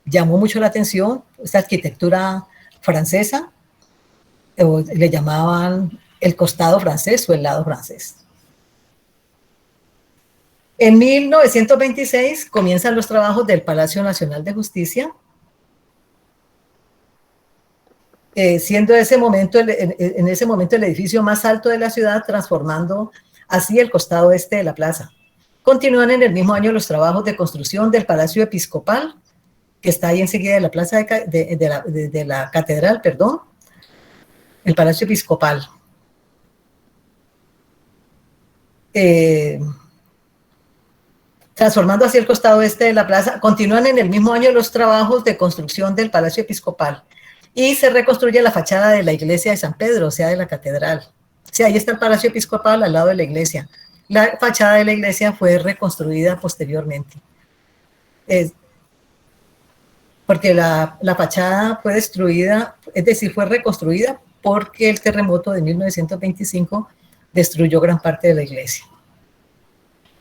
llamó mucho la atención esta arquitectura francesa, le llamaban el costado francés o el lado francés. En 1926 comienzan los trabajos del Palacio Nacional de Justicia, siendo en ese momento el edificio más alto de la ciudad, transformando así el costado este de la plaza. Continúan en el mismo año los trabajos de construcción del Palacio Episcopal, que está ahí enseguida de la plaza de la catedral, perdón, el Palacio Episcopal. Transformando así el costado este de la plaza, continúan en el mismo año los trabajos de construcción del Palacio Episcopal y se reconstruye la fachada de la iglesia de San Pedro, o sea, de la catedral. O sea, ahí está el Palacio Episcopal al lado de la iglesia. La fachada de la iglesia fue reconstruida posteriormente. Porque la fachada fue destruida, es decir, fue reconstruida porque el terremoto de 1925 destruyó gran parte de la iglesia.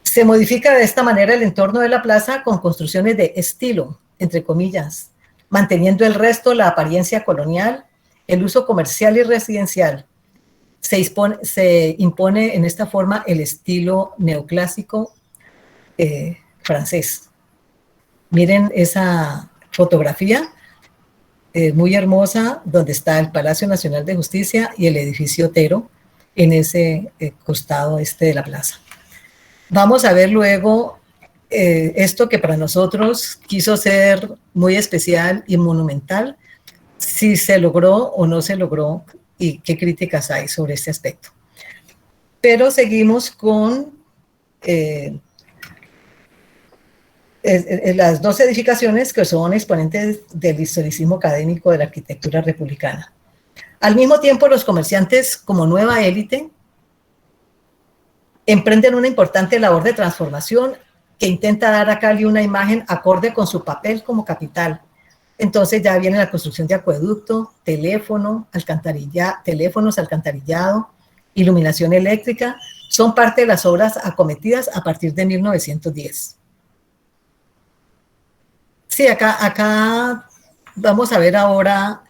Se modifica de esta manera el entorno de la plaza con construcciones de estilo, entre comillas, manteniendo el resto la apariencia colonial, el uso comercial y residencial. Se impone en esta forma el estilo neoclásico francés. Miren esa fotografía muy hermosa donde está el Palacio Nacional de Justicia y el edificio Otero en ese costado este de la plaza. Vamos a ver luego esto que para nosotros quiso ser muy especial y monumental, si se logró o no se logró y qué críticas hay sobre este aspecto. Pero seguimos con las dos edificaciones que son exponentes del historicismo académico de la arquitectura republicana. Al mismo tiempo, los comerciantes, como nueva élite, emprenden una importante labor de transformación que intenta dar a Cali una imagen acorde con su papel como capital. Entonces ya viene la construcción de acueducto, teléfonos, alcantarillado, iluminación eléctrica, son parte de las obras acometidas a partir de 1910. Sí, acá vamos a ver ahora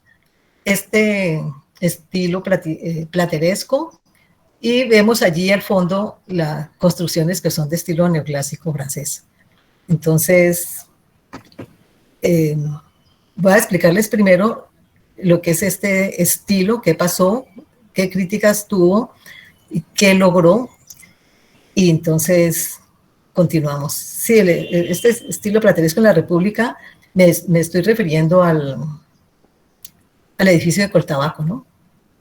este estilo plateresco y vemos allí al fondo las construcciones que son de estilo neoclásico francés. Entonces, voy a explicarles primero lo que es este estilo, qué pasó, qué críticas tuvo, y qué logró, y entonces continuamos. Sí, este estilo plateresco en la República, me estoy refiriendo al edificio de Coltabaco, ¿no?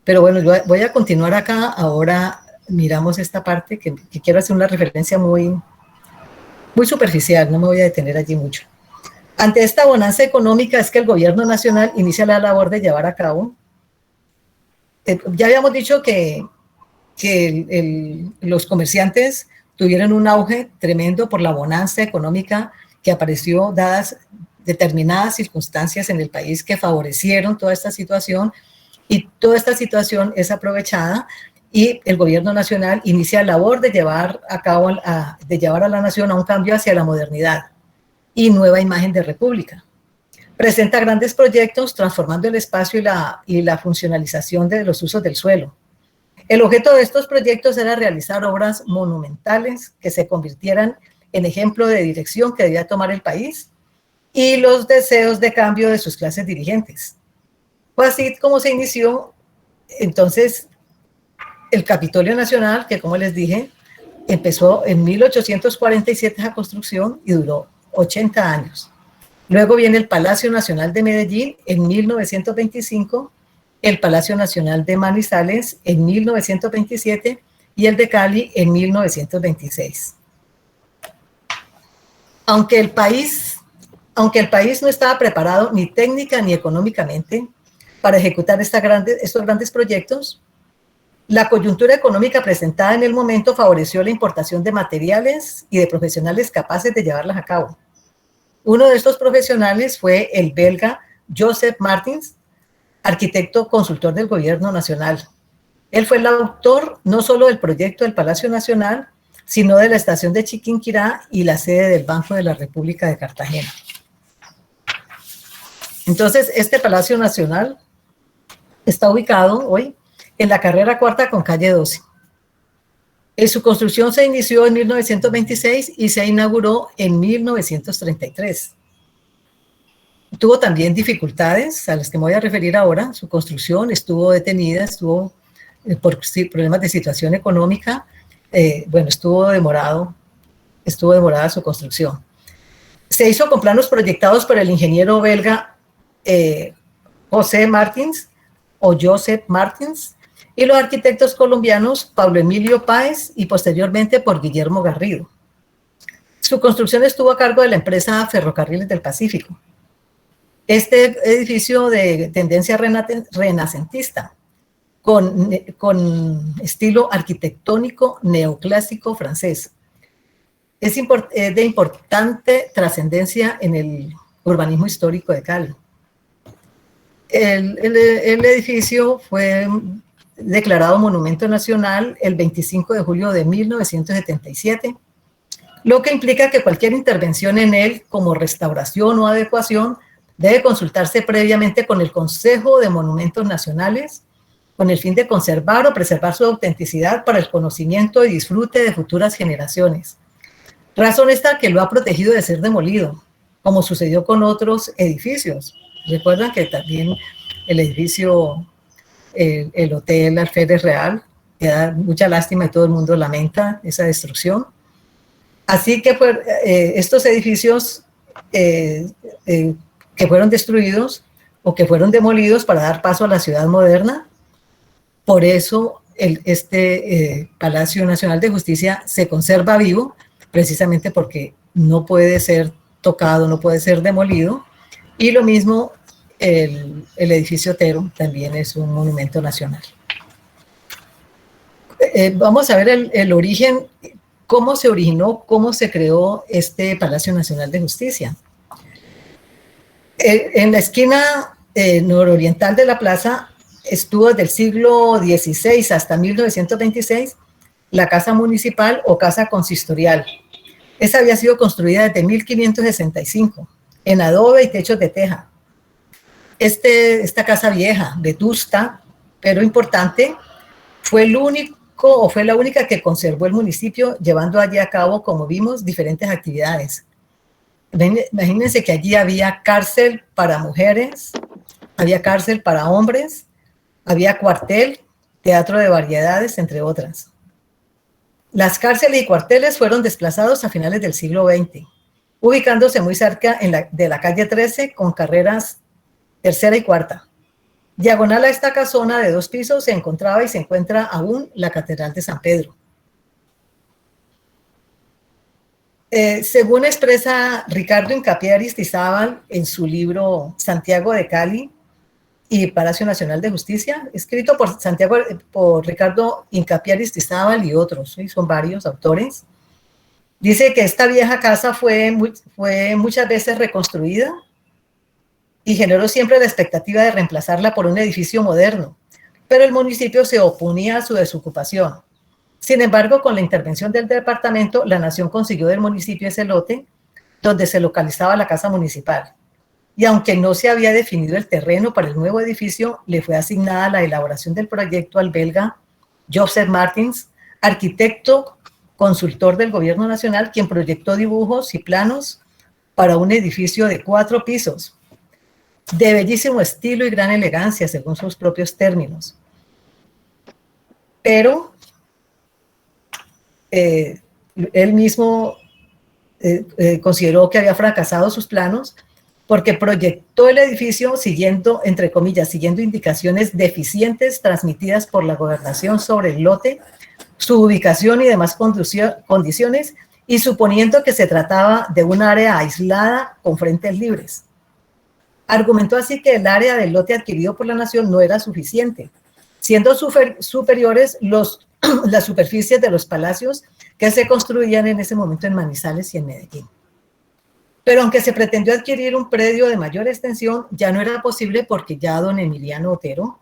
Pero bueno, yo voy a continuar acá. Ahora miramos esta parte que quiero hacer una referencia muy superficial, no me voy a detener allí mucho. Ante esta bonanza económica es que el gobierno nacional inicia la labor de llevar a cabo. Ya habíamos dicho que los comerciantes tuvieron un auge tremendo por la bonanza económica que apareció dadas determinadas circunstancias en el país que favorecieron toda esta situación, y toda esta situación es aprovechada y el gobierno nacional inicia la labor de llevar a cabo, de llevar a la nación a un cambio hacia la modernidad y nueva imagen de república. Presenta grandes proyectos transformando el espacio y la funcionalización de los usos del suelo. El objeto de estos proyectos era realizar obras monumentales que se convirtieran en ejemplo de dirección que debía tomar el país y los deseos de cambio de sus clases dirigentes. Fue así como se inició entonces el Capitolio Nacional, que como les dije, empezó en 1847 esa construcción y duró 80 años. Luego viene el Palacio Nacional de Medellín en 1925, el Palacio Nacional de Manizales en 1927 y el de Cali en 1926. Aunque el país no estaba preparado ni técnica ni económicamente para ejecutar estos grandes proyectos, la coyuntura económica presentada en el momento favoreció la importación de materiales y de profesionales capaces de llevarlas a cabo. Uno de estos profesionales fue el belga Joseph Martins, arquitecto consultor del gobierno nacional. Él fue el autor no solo del proyecto del Palacio Nacional, sino de la estación de Chiquinquirá y la sede del Banco de la República de Cartagena. Entonces, este Palacio Nacional está ubicado hoy en la carrera cuarta con calle 12. Su construcción se inició en 1926 y se inauguró en 1933. Tuvo también dificultades a las que me voy a referir ahora. Su construcción estuvo detenida, estuvo por problemas de situación económica. Estuvo demorada su construcción. Se hizo con planos proyectados por el ingeniero belga Joseph Martins, y los arquitectos colombianos Pablo Emilio Páez y posteriormente por Guillermo Garrido. Su construcción estuvo a cargo de la empresa Ferrocarriles del Pacífico. Este edificio de tendencia renacentista, con estilo arquitectónico neoclásico francés, es de importante trascendencia en el urbanismo histórico de Cali. El edificio fue declarado Monumento Nacional el 25 de julio de 1977, lo que implica que cualquier intervención en él, como restauración o adecuación, debe consultarse previamente con el Consejo de Monumentos Nacionales, con el fin de conservar o preservar su autenticidad para el conocimiento y disfrute de futuras generaciones. Razón esta que lo ha protegido de ser demolido, como sucedió con otros edificios. Recuerdan que también el edificio, el Hotel Alférez Real, que da mucha lástima y todo el mundo lamenta esa destrucción. Así que estos edificios que fueron destruidos o que fueron demolidos para dar paso a la ciudad moderna, por eso este Palacio Nacional de Justicia se conserva vivo, precisamente porque no puede ser tocado, no puede ser demolido, y lo mismo el edificio Otero también es un monumento nacional. Vamos a ver el origen, cómo se originó, cómo se creó este Palacio Nacional de Justicia. En la esquina nororiental de la plaza estuvo desde el siglo XVI hasta 1926 la Casa Municipal o Casa Consistorial. Esa había sido construida desde 1565 en adobe y techos de teja. Esta casa vieja, vetusta, pero importante, fue la única que conservó el municipio, llevando allí a cabo, como vimos, diferentes actividades. Imagínense que allí había cárcel para mujeres, había cárcel para hombres, había cuartel, teatro de variedades, entre otras. Las cárceles y cuarteles fueron desplazados a finales del siglo XX, ubicándose muy cerca de la calle 13 con carreras tercera y cuarta. Diagonal a esta casona de 2 pisos se encontraba y se encuentra aún la Catedral de San Pedro. Según expresa Ricardo Hincapié Aristizábal en su libro Santiago de Cali y Palacio Nacional de Justicia, escrito por Ricardo Hincapié Aristizábal y otros, ¿sí? Son varios autores, dice que esta vieja casa fue muchas veces reconstruida y generó siempre la expectativa de reemplazarla por un edificio moderno, pero el municipio se oponía a su desocupación. Sin embargo, con la intervención del departamento, la nación consiguió del municipio ese lote donde se localizaba la casa municipal. Y aunque no se había definido el terreno para el nuevo edificio, le fue asignada la elaboración del proyecto al belga Joseph Martins, arquitecto consultor del gobierno nacional, quien proyectó dibujos y planos para un edificio de 4 pisos, de bellísimo estilo y gran elegancia, según sus propios términos. Pero él mismo consideró que había fracasado sus planos porque proyectó el edificio siguiendo, entre comillas, siguiendo indicaciones deficientes transmitidas por la gobernación sobre el lote, su ubicación y demás condiciones, y suponiendo que se trataba de un área aislada con frentes libres. Argumentó así que el área del lote adquirido por la nación no era suficiente, siendo superiores las superficies de los palacios que se construían en ese momento en Manizales y en Medellín. Pero aunque se pretendió adquirir un predio de mayor extensión, ya no era posible porque ya don Emiliano Otero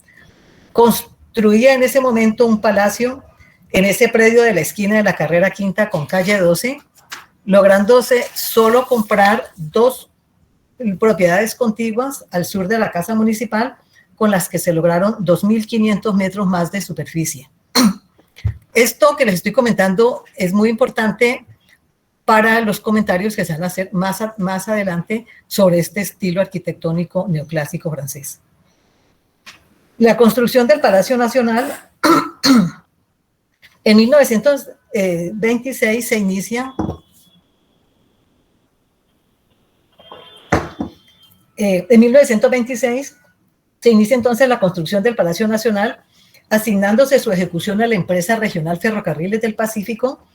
construía en ese momento un palacio en ese predio de la esquina de la carrera quinta con calle 12, lográndose solo comprar 2 propiedades contiguas al sur de la casa municipal, con las que se lograron 2.500 metros más de superficie. Esto que les estoy comentando es muy importante para los comentarios que se van a hacer más adelante sobre este estilo arquitectónico neoclásico francés. La construcción del Palacio Nacional en 1926 se inicia en 1926 se inicia entonces la construcción del Palacio Nacional, asignándose su ejecución a la empresa regional Ferrocarriles del Pacífico,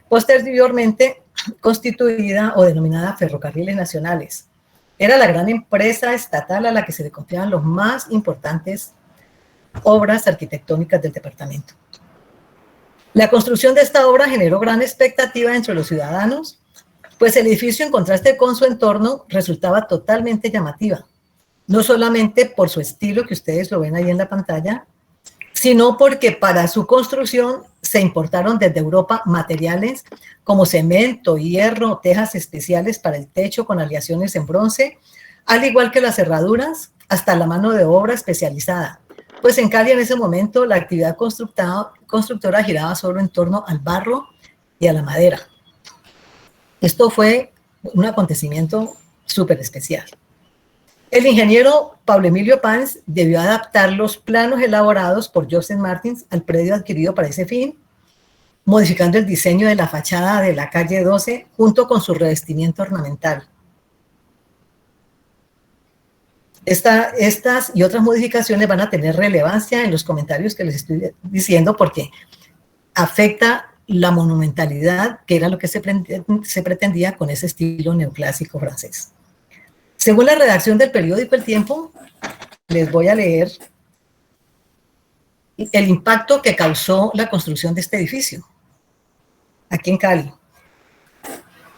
posteriormente constituida o denominada Ferrocarriles Nacionales. Era la gran empresa estatal a la que se le confiaban las más importantes obras arquitectónicas del departamento. La construcción de esta obra generó gran expectativa entre los ciudadanos, pues el edificio, en contraste con su entorno, resultaba totalmente llamativa, no solamente por su estilo, que ustedes lo ven ahí en la pantalla, sino porque para su construcción se importaron desde Europa materiales como cemento, hierro, tejas especiales para el techo con aleaciones en bronce, al igual que las cerraduras, hasta la mano de obra especializada. Pues en Cali en ese momento la actividad constructora giraba solo en torno al barro y a la madera. Esto fue un acontecimiento súper especial. El ingeniero Pablo Emilio Pans debió adaptar los planos elaborados por Joseph Martins al predio adquirido para ese fin, modificando el diseño de la fachada de la calle 12 junto con su revestimiento ornamental. Estas y otras modificaciones van a tener relevancia en los comentarios que les estoy diciendo porque afecta la monumentalidad, que era lo que se pretendía con ese estilo neoclásico francés. Según la redacción del periódico El Tiempo, les voy a leer el impacto que causó la construcción de este edificio, aquí en Cali.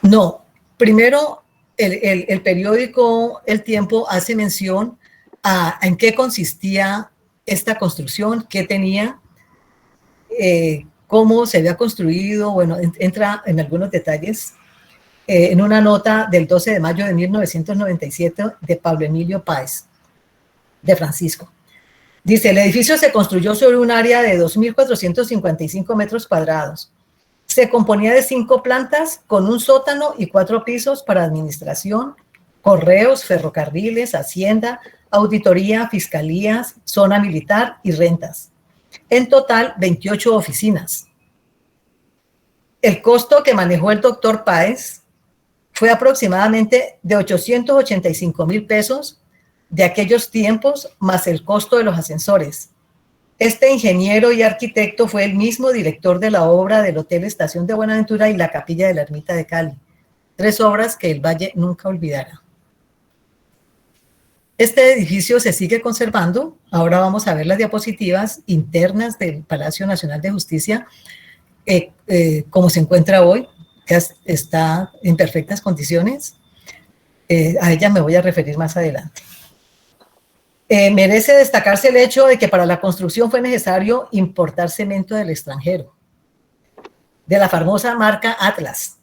No, primero el periódico El Tiempo hace mención a en qué consistía esta construcción, qué tenía, cómo se había construido, bueno, entra en algunos detalles en una nota del 12 de mayo de 1997 de Pablo Emilio Páez, de Francisco. Dice, el edificio se construyó sobre un área de 2.455 metros cuadrados. Se componía de 5 plantas con un sótano y 4 pisos para administración, correos, ferrocarriles, hacienda, auditoría, fiscalías, zona militar y rentas. En total, 28 oficinas. El costo que manejó el doctor Páez fue aproximadamente de 885,000 pesos de aquellos tiempos, más el costo de los ascensores. Este ingeniero y arquitecto fue el mismo director de la obra del Hotel Estación de Buenaventura y la Capilla de la Ermita de Cali. 3 obras que el Valle nunca olvidará. Este edificio se sigue conservando. Ahora vamos a ver las diapositivas internas del Palacio Nacional de Justicia, como se encuentra hoy, que está en perfectas condiciones. A ella me voy a referir más adelante. Merece destacarse el hecho de que para la construcción fue necesario importar cemento del extranjero, de la famosa marca Atlas,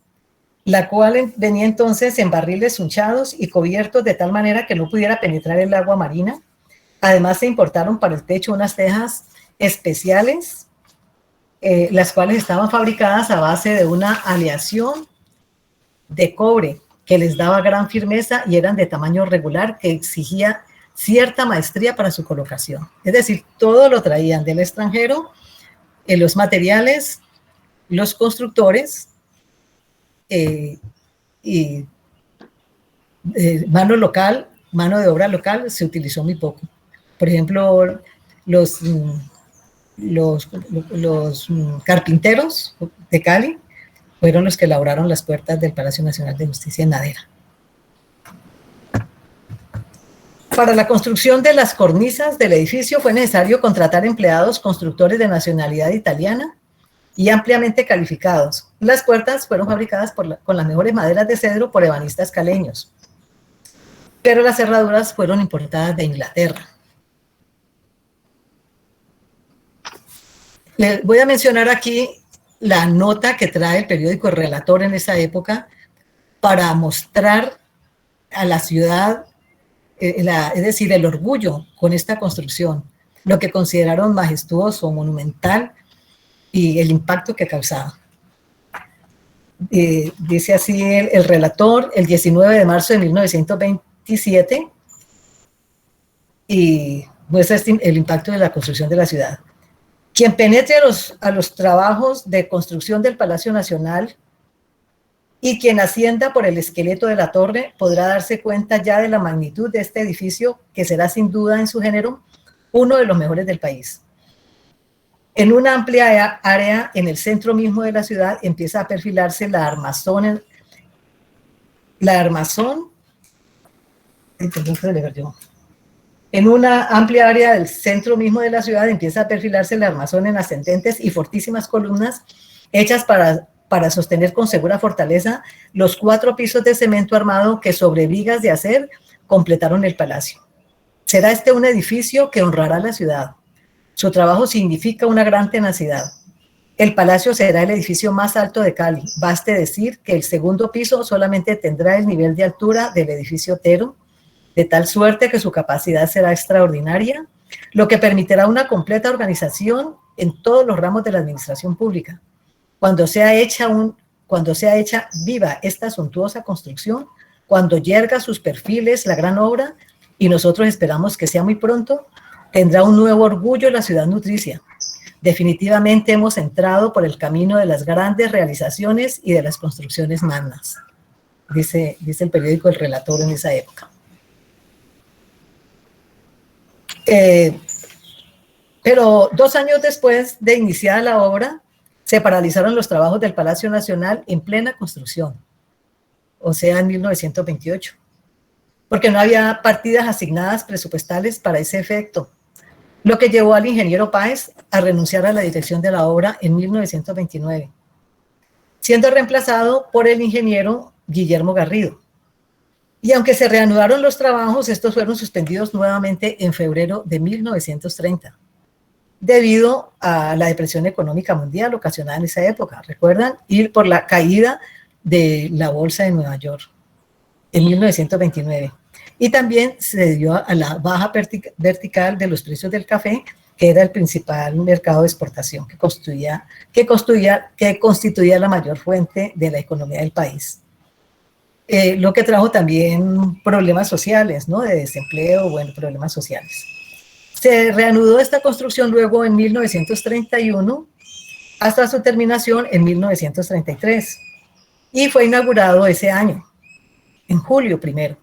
la cual venía entonces en barriles hunchados y cubiertos de tal manera que no pudiera penetrar el agua marina. Además se importaron para el techo unas tejas especiales, las cuales estaban fabricadas a base de una aleación de cobre que les daba gran firmeza y eran de tamaño regular que exigía cierta maestría para su colocación. Es decir, todo lo traían del extranjero, los materiales, los constructores y mano de obra local se utilizó muy poco. Por ejemplo, los carpinteros de Cali fueron los que elaboraron las puertas del Palacio Nacional de Justicia en madera. Para la construcción de las cornisas del edificio fue necesario contratar empleados constructores de nacionalidad italiana y ampliamente calificados. Las puertas fueron fabricadas con las mejores maderas de cedro por ebanistas caleños, pero las cerraduras fueron importadas de Inglaterra. Les voy a mencionar aquí la nota que trae el periódico El Relator en esa época para mostrar a la ciudad, es decir, el orgullo con esta construcción, lo que consideraron majestuoso, monumental y el impacto que causaba. Dice así el relator, el 19 de marzo de 1927, y muestra el impacto de la construcción de la ciudad. Quien penetre a los trabajos de construcción del Palacio Nacional y quien ascienda por el esqueleto de la torre podrá darse cuenta ya de la magnitud de este edificio, que será sin duda en su género uno de los mejores del país. En una amplia área en el centro mismo de la ciudad empieza a perfilarse la armazón, en una amplia área del centro mismo de la ciudad empieza a perfilarse la armazón en ascendentes y fortísimas columnas hechas para sostener con segura fortaleza los 4 pisos de cemento armado que sobre vigas de acer completaron el palacio. Será este un edificio que honrará a la ciudad. Su trabajo significa una gran tenacidad. El palacio será el edificio más alto de Cali. Baste decir que el segundo piso solamente tendrá el nivel de altura del edificio Otero, de tal suerte que su capacidad será extraordinaria, lo que permitirá una completa organización en todos los ramos de la administración pública. Cuando sea hecha viva esta suntuosa construcción, cuando yerga sus perfiles la gran obra, y nosotros esperamos que sea muy pronto, tendrá un nuevo orgullo la ciudad nutricia. Definitivamente hemos entrado por el camino de las grandes realizaciones y de las construcciones magnas, dice el periódico El Relator en esa época. Pero 2 años después de iniciada la obra, se paralizaron los trabajos del Palacio Nacional en plena construcción, o sea, en 1928, porque no había partidas asignadas presupuestales para ese efecto, lo que llevó al ingeniero Páez a renunciar a la dirección de la obra en 1929, siendo reemplazado por el ingeniero Guillermo Garrido. Y aunque se reanudaron los trabajos, estos fueron suspendidos nuevamente en febrero de 1930, debido a la depresión económica mundial ocasionada en esa época, ¿recuerdan? Y por la caída de la bolsa de Nueva York en 1929. Y también se dio a la baja vertical de los precios del café, que era el principal mercado de exportación que constituía la mayor fuente de la economía del país. Lo que trajo también problemas sociales, ¿no? De desempleo, bueno, problemas sociales. Se reanudó esta construcción luego en 1931 hasta su terminación en 1933 y fue inaugurado ese año, en julio primero.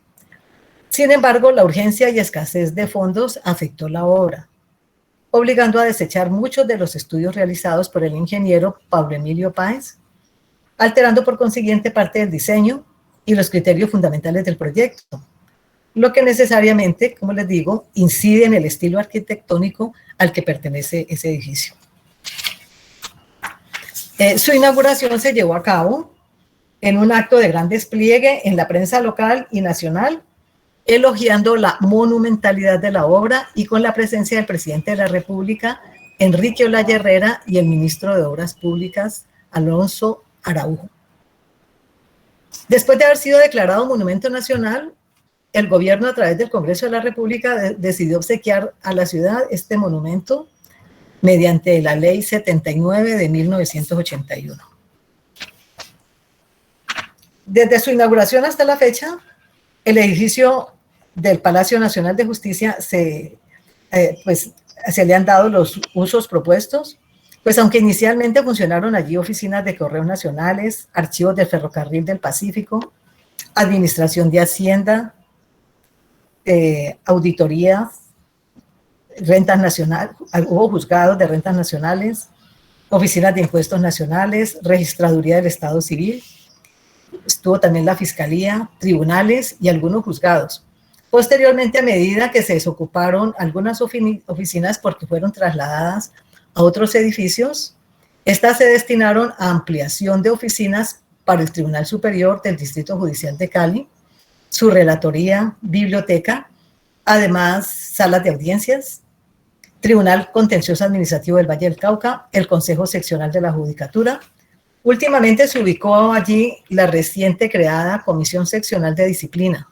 Sin embargo, la urgencia y escasez de fondos afectó la obra, obligando a desechar muchos de los estudios realizados por el ingeniero Pablo Emilio Páez, alterando por consiguiente parte del diseño y los criterios fundamentales del proyecto, lo que necesariamente, como les digo, incide en el estilo arquitectónico al que pertenece ese edificio. Su inauguración se llevó a cabo en un acto de gran despliegue en la prensa local y nacional, elogiando la monumentalidad de la obra y con la presencia del presidente de la República, Enrique Olaya Herrera, y el ministro de Obras Públicas, Alonso Araujo. Después de haber sido declarado monumento nacional, el gobierno, a través del Congreso de la República, decidió obsequiar a la ciudad este monumento mediante la Ley 79 de 1981. Desde su inauguración hasta la fecha, el edificio del Palacio Nacional de Justicia se le han dado los usos propuestos, pues aunque inicialmente funcionaron allí oficinas de correos nacionales, archivos del Ferrocarril del Pacífico, administración de Hacienda, auditoría, rentas nacionales, hubo juzgados de rentas nacionales, oficinas de impuestos nacionales, registraduría del Estado Civil, estuvo también la Fiscalía, tribunales y algunos juzgados. Posteriormente, a medida que se desocuparon algunas oficinas porque fueron trasladadas a otros edificios, estas se destinaron a ampliación de oficinas para el Tribunal Superior del Distrito Judicial de Cali, su relatoría, biblioteca, además salas de audiencias, Tribunal Contencioso Administrativo del Valle del Cauca, el Consejo Seccional de la Judicatura. Últimamente se ubicó allí la reciente creada Comisión Seccional de Disciplina.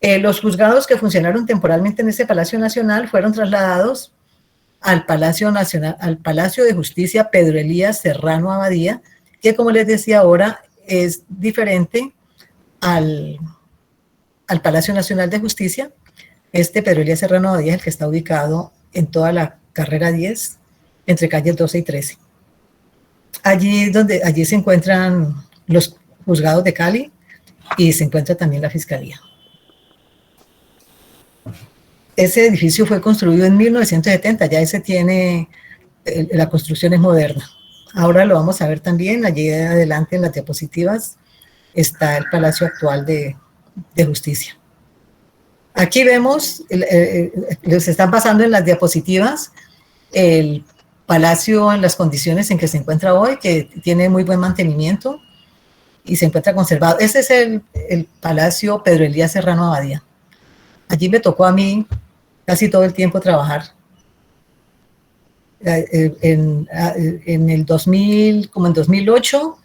Los juzgados que funcionaron temporalmente en ese Palacio Nacional fueron trasladados al Palacio de Justicia Pedro Elías Serrano Abadía, que, como les decía ahora, es diferente al Palacio Nacional de Justicia. Este Pedro Elías Serrano Abadía es el que está ubicado en toda la carrera 10, entre calles 12 y 13. Allí se encuentran los juzgados de Cali y se encuentra también la Fiscalía. Ese edificio fue construido en 1970, ya la construcción es moderna. Ahora lo vamos a ver también, allí adelante en las diapositivas está el Palacio actual de Justicia. Aquí vemos, les están pasando en las diapositivas, el Palacio en las condiciones en que se encuentra hoy, que tiene muy buen mantenimiento y se encuentra conservado. Este es el Palacio Pedro Elías Serrano Abadía. Allí me tocó a mí casi todo el tiempo trabajar. En el 2000, como en 2008,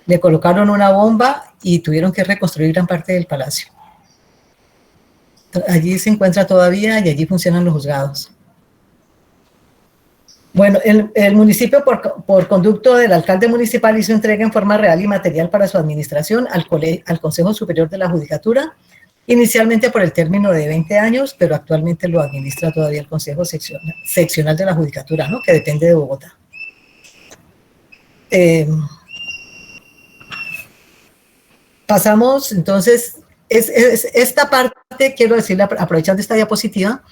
le colocaron una bomba y tuvieron que reconstruir gran parte del palacio. Allí se encuentra todavía y allí funcionan los juzgados. Bueno, el municipio, por conducto del alcalde municipal, hizo entrega en forma real y material para su administración al Consejo Superior de la Judicatura inicialmente por el término de 20 años, pero actualmente lo administra todavía el Consejo Seccional de la Judicatura, ¿no? Que depende de Bogotá. Pasamos, entonces, esta parte, quiero decirle, aprovechando esta diapositiva,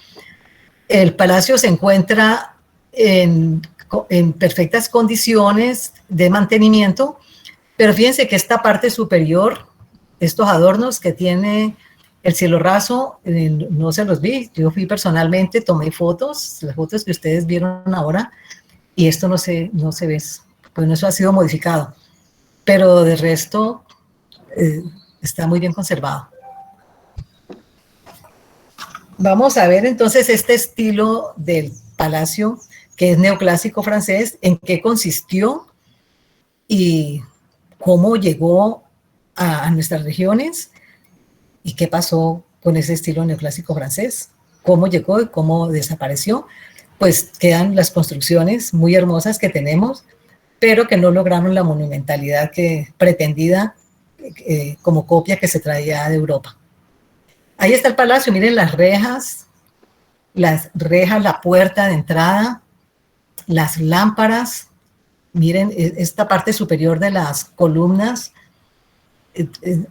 el palacio se encuentra en perfectas condiciones de mantenimiento, pero fíjense que esta parte superior, estos adornos que tiene el cielo raso, no se los vi, yo fui personalmente, tomé fotos, las fotos que ustedes vieron ahora, y esto no se ve, pues eso ha sido modificado, pero de resto está muy bien conservado. Vamos a ver entonces este estilo del palacio, que es neoclásico francés, en qué consistió y cómo llegó a nuestras regiones y qué pasó con ese estilo neoclásico francés, cómo llegó y cómo desapareció. Pues quedan las construcciones muy hermosas que tenemos, pero que no lograron la monumentalidad que pretendida como copia que se traía de Europa. Ahí está el palacio, miren las rejas, la puerta de entrada, las lámparas, miren esta parte superior de las columnas,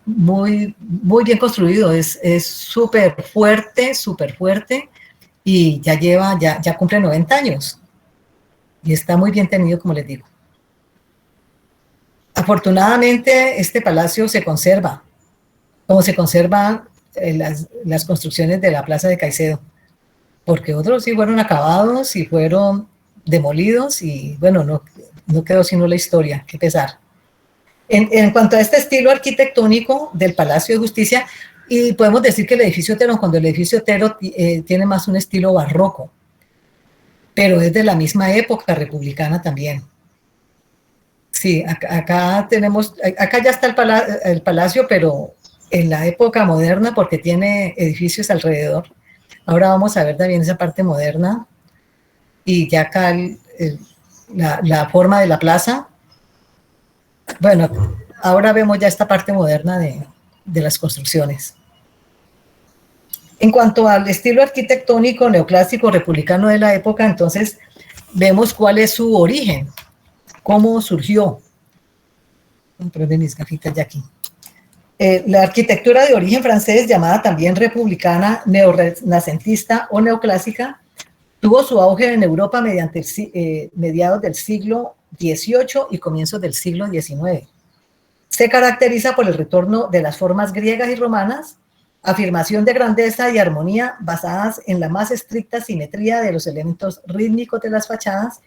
muy bien construido, es súper fuerte, y ya cumple 90 años, y está muy bien tenido, como les digo. Afortunadamente, este palacio se conserva, como se conservan las construcciones de la Plaza de Caicedo, porque otros sí fueron acabados y fueron demolidos y bueno, no quedó sino la historia, qué pesar. En cuanto a este estilo arquitectónico del Palacio de Justicia, y podemos decir que el edificio Otero, cuando el edificio Otero tiene más un estilo barroco, pero es de la misma época republicana también. Sí, acá ya está el palacio, pero en la época moderna, porque tiene edificios alrededor. Ahora vamos a ver también esa parte moderna, y ya acá la forma de la plaza. Bueno, ahora vemos ya esta parte moderna de las construcciones. En cuanto al estilo arquitectónico neoclásico republicano de la época, entonces vemos cuál es su origen, cómo surgió. Voy a poner mis gafitas ya aquí. La arquitectura de origen francés, llamada también republicana, neorrenacentista o neoclásica, tuvo su auge en Europa mediante mediados del siglo XVIII y comienzos del siglo XIX. Se caracteriza por el retorno de las formas griegas y romanas, afirmación de grandeza y armonía basadas en la más estricta simetría de los elementos rítmicos de las fachadas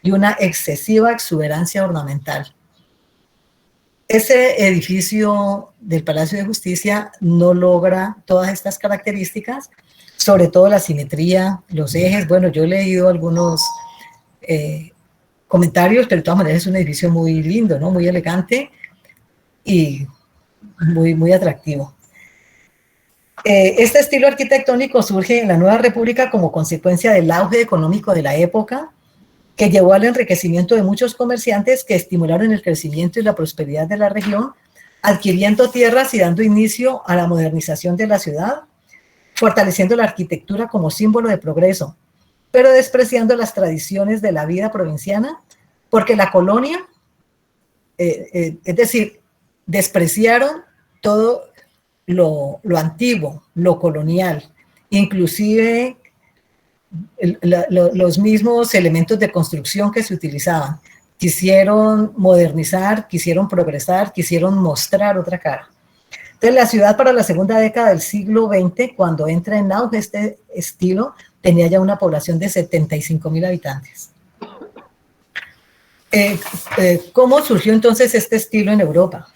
y una excesiva exuberancia ornamental. Ese edificio del Palacio de Justicia no logra todas estas características, sobre todo la simetría, los ejes. Bueno, yo he leído algunos comentarios, pero de todas maneras es un edificio muy lindo, ¿no? Muy elegante y muy atractivo. Este estilo arquitectónico surge en la Nueva República como consecuencia del auge económico de la época, que llevó al enriquecimiento de muchos comerciantes que estimularon el crecimiento y la prosperidad de la región, adquiriendo tierras y dando inicio a la modernización de la ciudad, fortaleciendo la arquitectura como símbolo de progreso, pero despreciando las tradiciones de la vida provinciana, porque la colonia, es decir, despreciaron todo lo antiguo, lo colonial, inclusive los mismos elementos de construcción que se utilizaban. Quisieron modernizar, quisieron progresar, quisieron mostrar otra cara. Entonces, la ciudad para la segunda década del siglo XX, cuando entra en auge este estilo, tenía ya una población de 75,000 habitantes. ¿Cómo surgió entonces este estilo en Europa?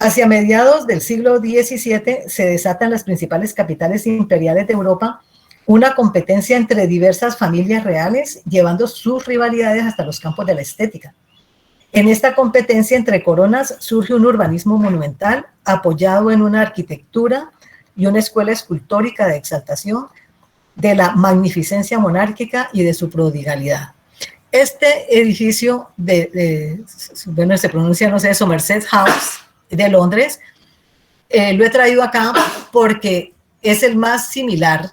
Hacia mediados del siglo XVII se desata en las principales capitales imperiales de Europa una competencia entre diversas familias reales, llevando sus rivalidades hasta los campos de la estética. En esta competencia entre coronas surge un urbanismo monumental apoyado en una arquitectura y una escuela escultórica de exaltación de la magnificencia monárquica y de su prodigalidad. Este edificio bueno, se pronuncia, no sé, Somerset House de Londres, Lo he traído acá porque es el más similar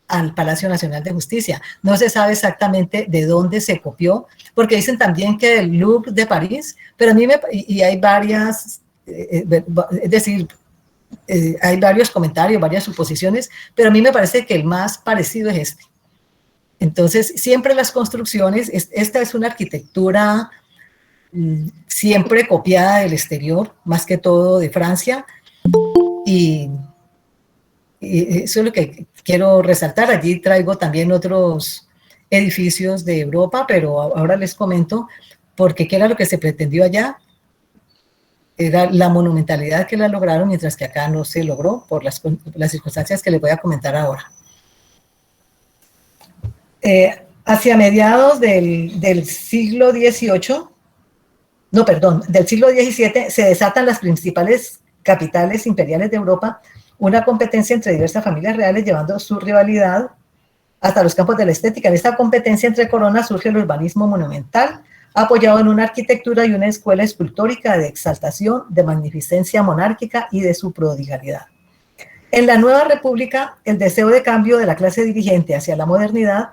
al Palacio Nacional de Justicia. No se sabe exactamente de dónde se copió, porque dicen también que el Louvre de París, pero a mí y hay varias, es decir, hay varios comentarios, varias suposiciones, pero a mí me parece que el más parecido es este. Entonces, siempre las construcciones, esta es una arquitectura siempre copiada del exterior, más que todo de Francia, y eso es lo que quiero resaltar. Allí traigo también otros edificios de Europa, pero ahora les comento, porque qué era lo que se pretendió allá. Era la monumentalidad que la lograron, mientras que acá no se logró por las circunstancias que les voy a comentar ahora. Hacia mediados del siglo XVIII, no, perdón, del siglo XVII, se desatan las principales capitales imperiales de Europa, una competencia entre diversas familias reales, llevando su rivalidad hasta los campos de la estética. En esta competencia entre coronas surge el urbanismo monumental, apoyado en una arquitectura y una escuela escultórica de exaltación, de magnificencia monárquica y de su prodigalidad. En la nueva república, el deseo de cambio de la clase dirigente hacia la modernidad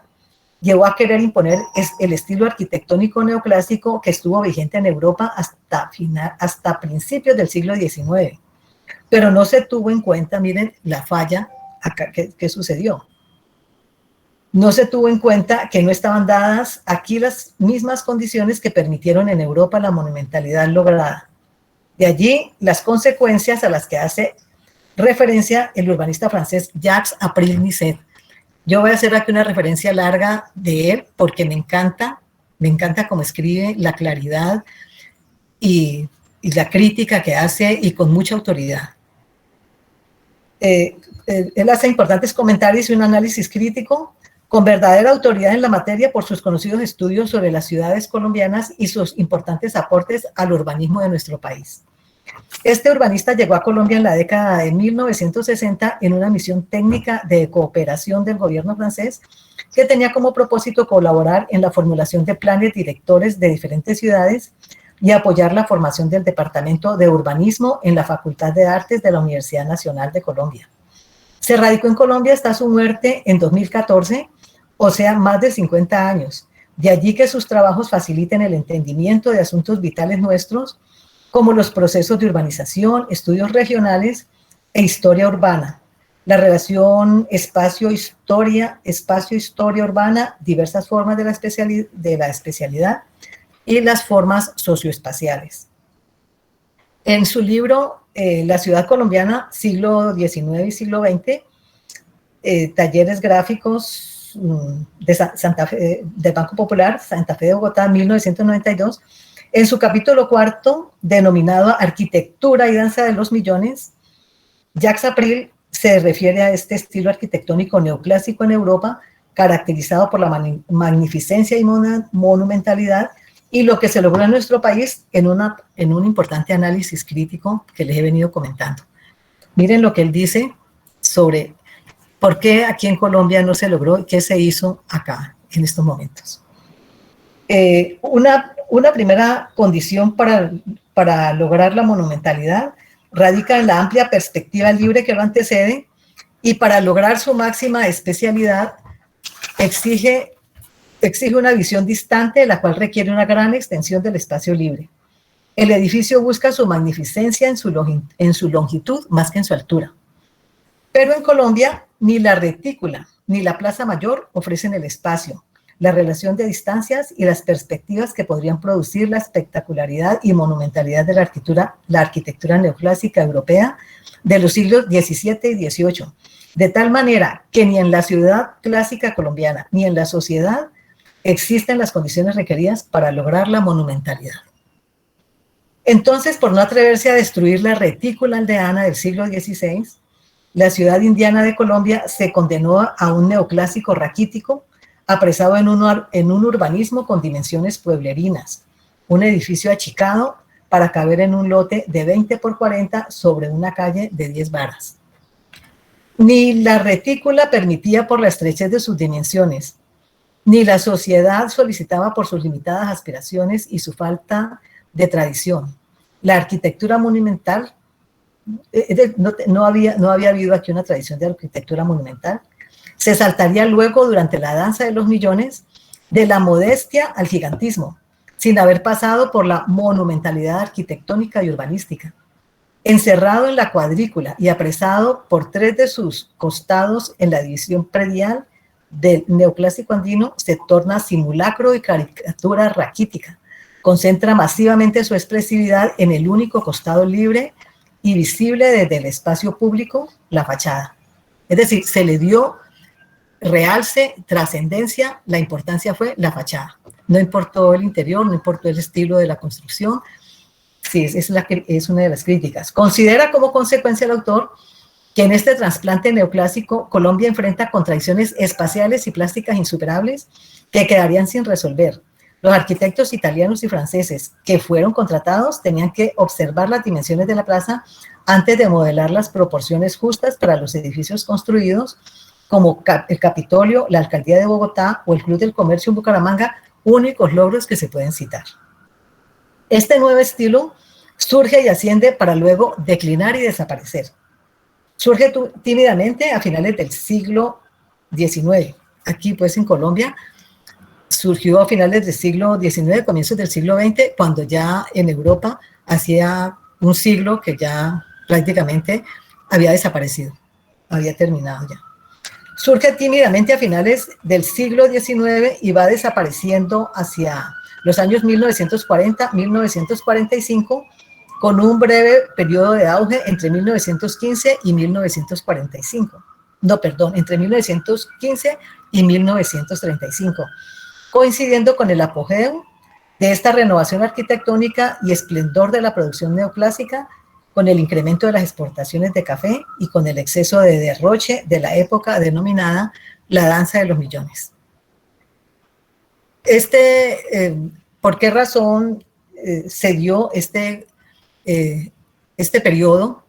llevó a querer imponer el estilo arquitectónico neoclásico que estuvo vigente en Europa hasta principios del siglo XIX. Pero no se tuvo en cuenta, miren la falla acá que sucedió. No se tuvo en cuenta que no estaban dadas aquí las mismas condiciones que permitieron en Europa la monumentalidad lograda. De allí las consecuencias a las que hace referencia el urbanista francés Jacques April-Nisset. Yo voy a hacer aquí una referencia larga de él porque me encanta cómo escribe, la claridad y la crítica que hace, y con mucha autoridad. Él hace importantes comentarios y un análisis crítico con verdadera autoridad en la materia por sus conocidos estudios sobre las ciudades colombianas y sus importantes aportes al urbanismo de nuestro país. Este urbanista llegó a Colombia en la década de 1960 en una misión técnica de cooperación del gobierno francés que tenía como propósito colaborar en la formulación de planes directores de diferentes ciudades y apoyar la formación del Departamento de Urbanismo en la Facultad de Artes de la Universidad Nacional de Colombia. Se radicó en Colombia hasta su muerte en 2014, o sea, más de 50 años. De allí que sus trabajos faciliten el entendimiento de asuntos vitales nuestros, como los procesos de urbanización, estudios regionales e historia urbana, la relación espacio-historia urbana, diversas formas de la especialidad y las formas socioespaciales. En su libro La ciudad colombiana, siglo XIX y siglo XX, talleres gráficos de Santa Fe, del Banco Popular, Santa Fe de Bogotá, 1992, en su capítulo cuarto, denominado Arquitectura y Danza de los Millones, Jacques April se refiere a este estilo arquitectónico neoclásico en Europa, caracterizado por la magnificencia y monumentalidad, y lo que se logró en nuestro país en un importante análisis crítico que les he venido comentando. Miren lo que él dice sobre por qué aquí en Colombia no se logró y qué se hizo acá en estos momentos. Una primera condición para lograr la monumentalidad radica en la amplia perspectiva libre que lo antecede, y para lograr su máxima especialidad exige una visión distante, la cual requiere una gran extensión del espacio libre. El edificio busca su magnificencia en su longitud más que en su altura. Pero en Colombia ni la retícula ni la Plaza Mayor ofrecen el espacio, la relación de distancias y las perspectivas que podrían producir la espectacularidad y monumentalidad de la arquitectura neoclásica europea de los siglos XVII y XVIII, de tal manera que ni en la ciudad clásica colombiana ni en la sociedad existen las condiciones requeridas para lograr la monumentalidad. Entonces, por no atreverse a destruir la retícula aldeana del siglo XVI, la ciudad indiana de Colombia se condenó a un neoclásico raquítico, apresado en un urbanismo con dimensiones pueblerinas, un edificio achicado para caber en un lote de 20 por 40 sobre una calle de 10 varas. Ni la retícula permitía por la estrechez de sus dimensiones, ni la sociedad solicitaba por sus limitadas aspiraciones y su falta de tradición. La arquitectura monumental no había habido aquí una tradición de arquitectura monumental. Se saltaría luego, durante la danza de los millones, de la modestia al gigantismo, sin haber pasado por la monumentalidad arquitectónica y urbanística. Encerrado en la cuadrícula y apresado por 3 de sus costados en la división predial del neoclásico andino, se torna simulacro y caricatura raquítica. Concentra masivamente su expresividad en el único costado libre y visible desde el espacio público, la fachada. Es decir, se le dio realce, trascendencia, la importancia fue la fachada. No importó el interior, no importó el estilo de la construcción. Sí, es una de las críticas. Considera como consecuencia el autor que en este trasplante neoclásico Colombia enfrenta contradicciones espaciales y plásticas insuperables que quedarían sin resolver. Los arquitectos italianos y franceses que fueron contratados tenían que observar las dimensiones de la plaza antes de modelar las proporciones justas para los edificios construidos, como el Capitolio, la Alcaldía de Bogotá o el Club del Comercio en Bucaramanga, únicos logros que se pueden citar. Este nuevo estilo surge y asciende para luego declinar y desaparecer. Surge tímidamente a finales del siglo XIX. Aquí, pues, en Colombia, surgió a finales del siglo XIX, comienzos del siglo XX, cuando ya en Europa hacía un siglo que ya prácticamente había desaparecido, había terminado ya. Surge tímidamente a finales del siglo XIX y va desapareciendo hacia los años 1940-1945, con un breve periodo de auge entre 1915 y 1945. No, perdón, entre 1915 y 1935, coincidiendo con el apogeo de esta renovación arquitectónica y esplendor de la producción neoclásica, con el incremento de las exportaciones de café y con el exceso de derroche de la época denominada la danza de los millones. ¿Por qué razón se dio este periodo,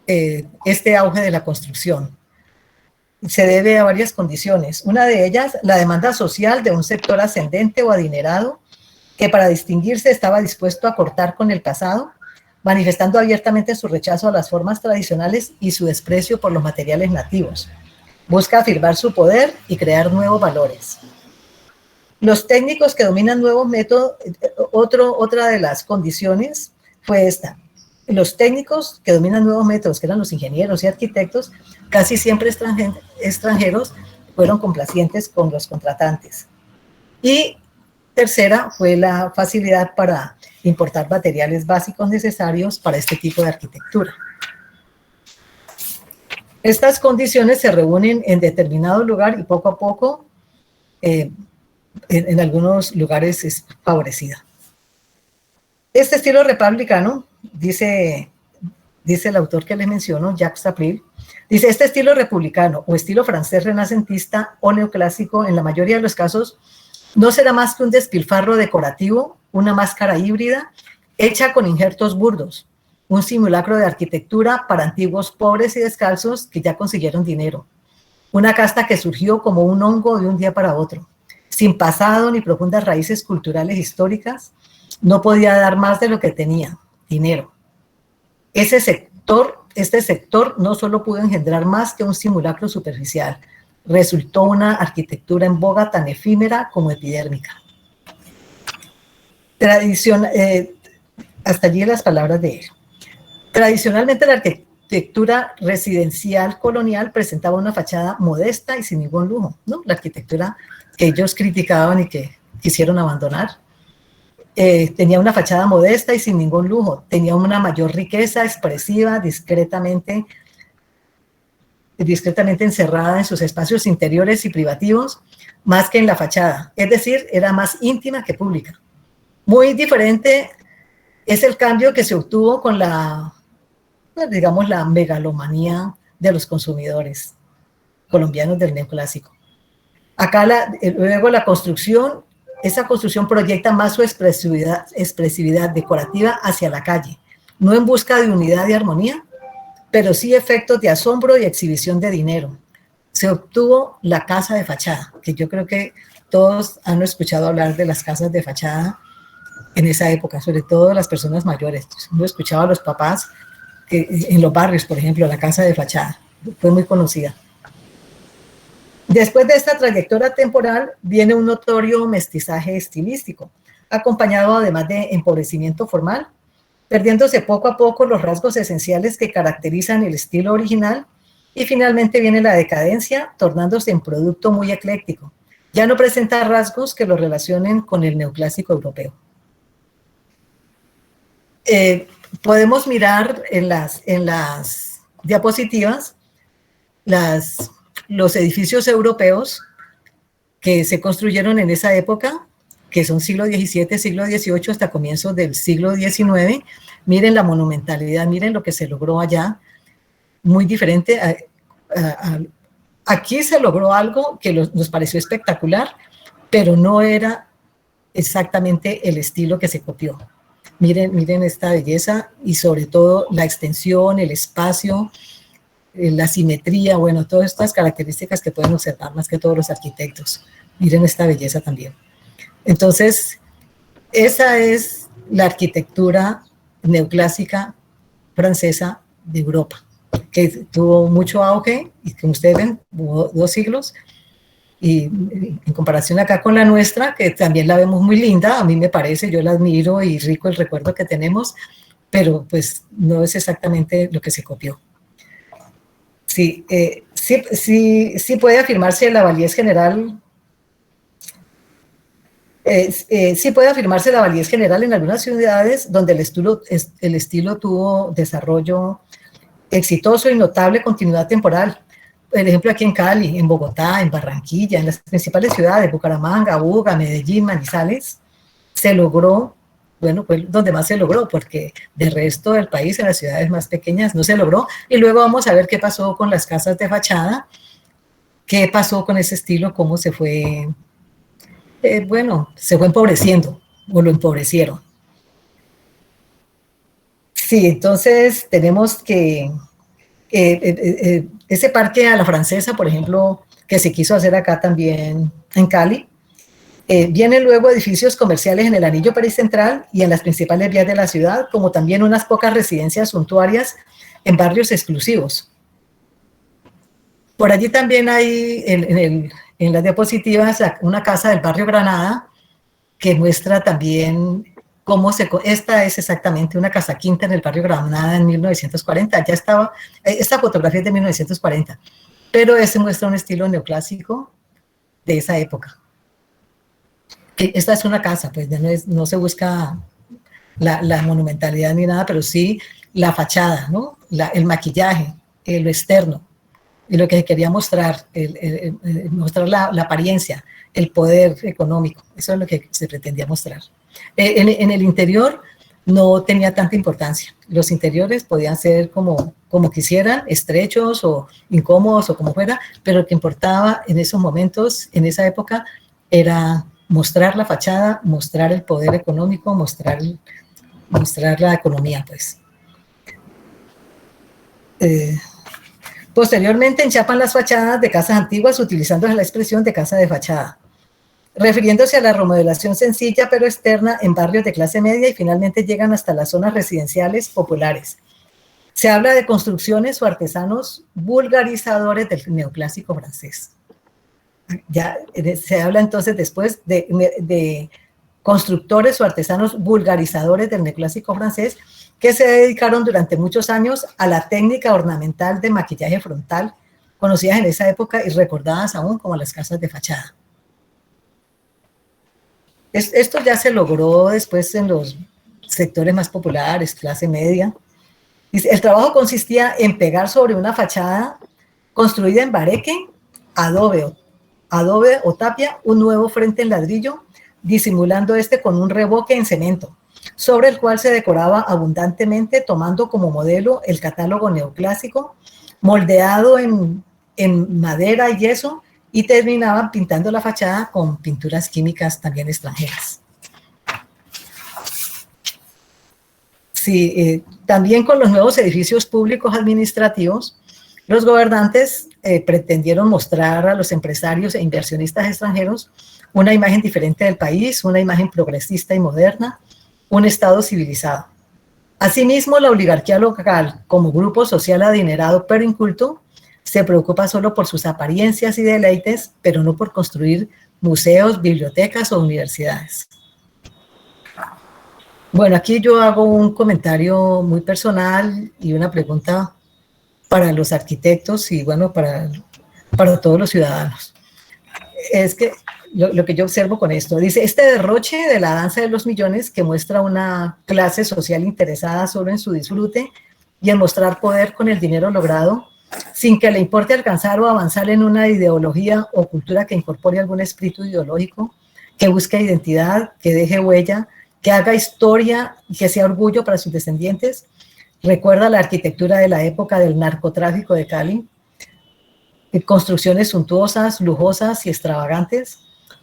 este auge de la construcción? Se debe a varias condiciones. Una de ellas, la demanda social de un sector ascendente o adinerado que para distinguirse estaba dispuesto a cortar con el pasado, manifestando abiertamente su rechazo a las formas tradicionales y su desprecio por los materiales nativos. Busca afirmar su poder y crear nuevos valores. Los técnicos que dominan nuevos métodos, otra de las condiciones fue esta. Los técnicos que dominan nuevos métodos, que eran los ingenieros y arquitectos, casi siempre extranjeros, fueron complacientes con los contratantes. Y tercera fue la facilidad para importar materiales básicos necesarios para este tipo de arquitectura. Estas condiciones se reúnen en determinado lugar y poco a poco en algunos lugares es favorecida. Este estilo republicano, dice el autor que les menciono, Jacques Sapir, dice: este estilo republicano o estilo francés renacentista o neoclásico en la mayoría de los casos no será más que un despilfarro decorativo, una máscara híbrida hecha con injertos burdos, un simulacro de arquitectura para antiguos pobres y descalzos que ya consiguieron dinero, una casta que surgió como un hongo de un día para otro, sin pasado ni profundas raíces culturales históricas, no podía dar más de lo que tenía, dinero. Este sector no solo pudo engendrar más que un simulacro superficial, resultó una arquitectura en boga tan efímera como epidérmica. Hasta allí las palabras de él. Tradicionalmente la arquitectura residencial colonial presentaba una fachada modesta y sin ningún lujo, ¿no? La arquitectura que ellos criticaban y que quisieron abandonar. Tenía una fachada modesta y sin ningún lujo, tenía una mayor riqueza expresiva, discretamente encerrada en sus espacios interiores y privativos, más que en la fachada, es decir, era más íntima que pública. Muy diferente es el cambio que se obtuvo con la megalomanía de los consumidores colombianos del neoclásico. Acá luego la construcción, esa construcción proyecta más su expresividad decorativa hacia la calle, no en busca de unidad y armonía, pero sí efectos de asombro y exhibición de dinero. Se obtuvo la casa de fachada, que yo creo que todos han escuchado hablar de las casas de fachada en esa época, sobre todo las personas mayores. Uno escuchaba a los papás en los barrios, por ejemplo, la casa de fachada, fue muy conocida. Después de esta trayectoria temporal viene un notorio mestizaje estilístico, acompañado además de empobrecimiento formal, perdiéndose poco a poco los rasgos esenciales que caracterizan el estilo original, y finalmente viene la decadencia, tornándose en producto muy ecléctico. Ya no presenta rasgos que lo relacionen con el neoclásico europeo. Podemos mirar en las diapositivas los edificios europeos que se construyeron en esa época, que son siglo XVII, siglo XVIII, hasta comienzos del siglo XIX. Miren la monumentalidad, miren lo que se logró allá, muy diferente. Aquí se logró algo que nos pareció espectacular, pero no era exactamente el estilo que se copió. Miren esta belleza, y sobre todo la extensión, el espacio, la simetría, bueno, todas estas características que pueden observar más que todos los arquitectos. Miren esta belleza también. Entonces, esa es la arquitectura neoclásica francesa de Europa, que tuvo mucho auge, y como ustedes ven, hubo 2 siglos, y en comparación acá con la nuestra, que también la vemos muy linda, a mí me parece, yo la admiro y rico el recuerdo que tenemos, pero pues no es exactamente lo que se copió. Sí, sí puede afirmarse la validez general. Sí puede afirmarse la validez general en algunas ciudades donde el estilo tuvo desarrollo exitoso y notable continuidad temporal. Por ejemplo, aquí en Cali, en Bogotá, en Barranquilla, en las principales ciudades, Bucaramanga, Buga, Medellín, Manizales, se logró, bueno, pues donde más se logró, porque del resto del país, en las ciudades más pequeñas, no se logró. Y luego vamos a ver qué pasó con las casas de fachada, qué pasó con ese estilo, cómo se fue, bueno, se fue empobreciendo, o lo empobrecieron. Sí, entonces tenemos que ese parque a la francesa, por ejemplo, que se quiso hacer acá también en Cali, vienen luego edificios comerciales en el anillo pericentral y en las principales vías de la ciudad, como también unas pocas residencias suntuarias en barrios exclusivos. Por allí también hay en las diapositivas una casa del barrio Granada que muestra también cómo esta es exactamente una casa quinta en el barrio Granada en 1940, ya estaba, esta fotografía es de 1940, pero ese muestra un estilo neoclásico de esa época. Esta es una casa, pues no se busca la monumentalidad ni nada, pero sí la fachada, ¿no? El maquillaje, lo externo, y lo que quería mostrar, mostrar la apariencia, el poder económico, eso es lo que se pretendía mostrar. En el interior no tenía tanta importancia, los interiores podían ser como quisieran, estrechos o incómodos o como fuera, pero lo que importaba en esos momentos, en esa época, era mostrar la fachada, mostrar el poder económico, mostrar la economía, pues. Posteriormente enchapan las fachadas de casas antiguas utilizando la expresión de casa de fachada, refiriéndose a la remodelación sencilla pero externa en barrios de clase media, y finalmente llegan hasta las zonas residenciales populares. Se habla de construcciones o artesanos vulgarizadores del neoclásico francés. Ya se habla entonces después de constructores o artesanos vulgarizadores del neoclásico francés, que se dedicaron durante muchos años a la técnica ornamental de maquillaje frontal, conocidas en esa época y recordadas aún como las casas de fachada. Esto ya se logró después en los sectores más populares, clase media. El trabajo consistía en pegar sobre una fachada construida en bareque, adobe o tapia, un nuevo frente en ladrillo, disimulando este con un revoque en cemento, sobre el cual se decoraba abundantemente, tomando como modelo el catálogo neoclásico, moldeado en madera y yeso, y terminaban pintando la fachada con pinturas químicas también extranjeras. Sí, también con los nuevos edificios públicos administrativos, los gobernantes pretendieron mostrar a los empresarios e inversionistas extranjeros una imagen diferente del país, una imagen progresista y moderna, un Estado civilizado. Asimismo, la oligarquía local, como grupo social adinerado pero inculto, se preocupa solo por sus apariencias y deleites, pero no por construir museos, bibliotecas o universidades. Bueno, aquí yo hago un comentario muy personal y una pregunta para los arquitectos y, bueno, para todos los ciudadanos. Es que lo que yo observo con esto, dice, este derroche de la danza de los millones que muestra una clase social interesada solo en su disfrute y en mostrar poder con el dinero logrado, sin que le importe alcanzar o avanzar en una ideología o cultura que incorpore algún espíritu ideológico, que busque identidad, que deje huella, que haga historia y que sea orgullo para sus descendientes. Recuerda la arquitectura de la época del narcotráfico de Cali, construcciones suntuosas, lujosas y extravagantes,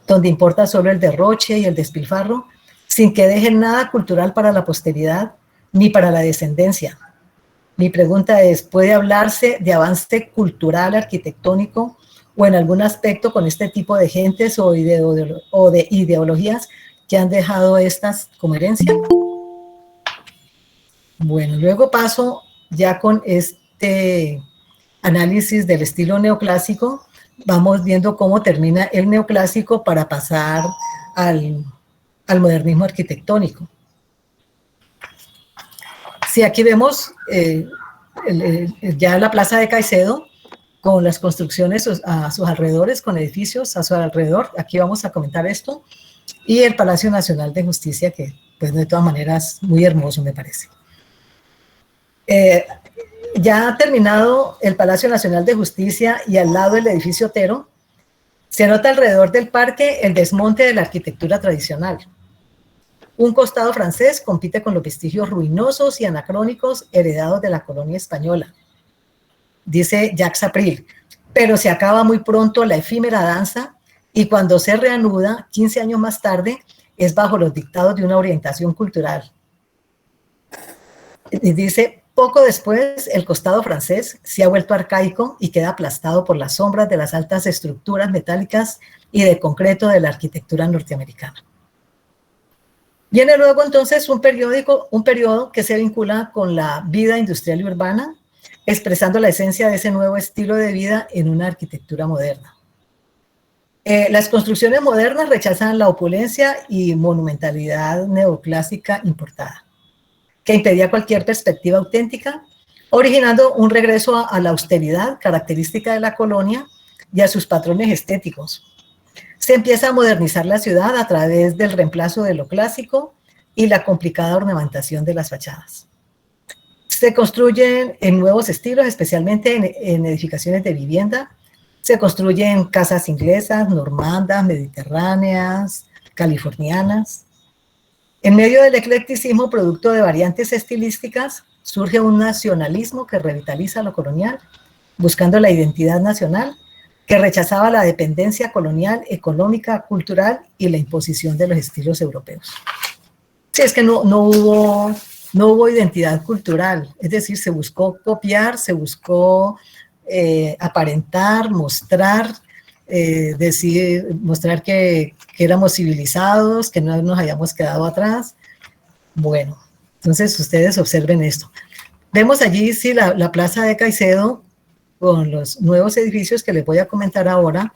donde importa solo el derroche y el despilfarro, sin que dejen nada cultural para la posteridad ni para la descendencia. Mi pregunta es, ¿puede hablarse de avance cultural arquitectónico o en algún aspecto con este tipo de gentes o de ideologías que han dejado estas como herencia? Bueno, luego paso ya con este análisis del estilo neoclásico. Vamos viendo cómo termina el neoclásico para pasar al modernismo arquitectónico. Sí, aquí vemos ya la plaza de Caicedo con las construcciones a sus alrededores, con edificios a su alrededor. Aquí vamos a comentar esto. Y el Palacio Nacional de Justicia, que pues de todas maneras muy hermoso me parece. Ya ha terminado el Palacio Nacional de Justicia y al lado el edificio Otero, se nota alrededor del parque el desmonte de la arquitectura tradicional. Un costado francés compite con los vestigios ruinosos y anacrónicos heredados de la colonia española, dice Jacques April, pero se acaba muy pronto la efímera danza y cuando se reanuda, 15 años más tarde, es bajo los dictados de una orientación cultural. Y dice, poco después, el costado francés se ha vuelto arcaico y queda aplastado por las sombras de las altas estructuras metálicas y de concreto de la arquitectura norteamericana. Viene luego entonces un periodo que se vincula con la vida industrial y urbana, expresando la esencia de ese nuevo estilo de vida en una arquitectura moderna. Las construcciones modernas rechazan la opulencia y monumentalidad neoclásica importada, que impedía cualquier perspectiva auténtica, originando un regreso a la austeridad característica de la colonia y a sus patrones estéticos. Se empieza a modernizar la ciudad a través del reemplazo de lo clásico y la complicada ornamentación de las fachadas. Se construyen en nuevos estilos, especialmente en edificaciones de vivienda. Se construyen casas inglesas, normandas, mediterráneas, californianas. En medio del eclecticismo, producto de variantes estilísticas, surge un nacionalismo que revitaliza lo colonial, buscando la identidad nacional, que rechazaba la dependencia colonial, económica, cultural y la imposición de los estilos europeos. Sí, es que no hubo identidad cultural, es decir, se buscó copiar, se buscó aparentar, mostrar, mostrar que éramos civilizados, que no nos hayamos quedado atrás. Bueno, entonces ustedes observen esto. Vemos allí, sí, la plaza de Caicedo, con los nuevos edificios que les voy a comentar ahora.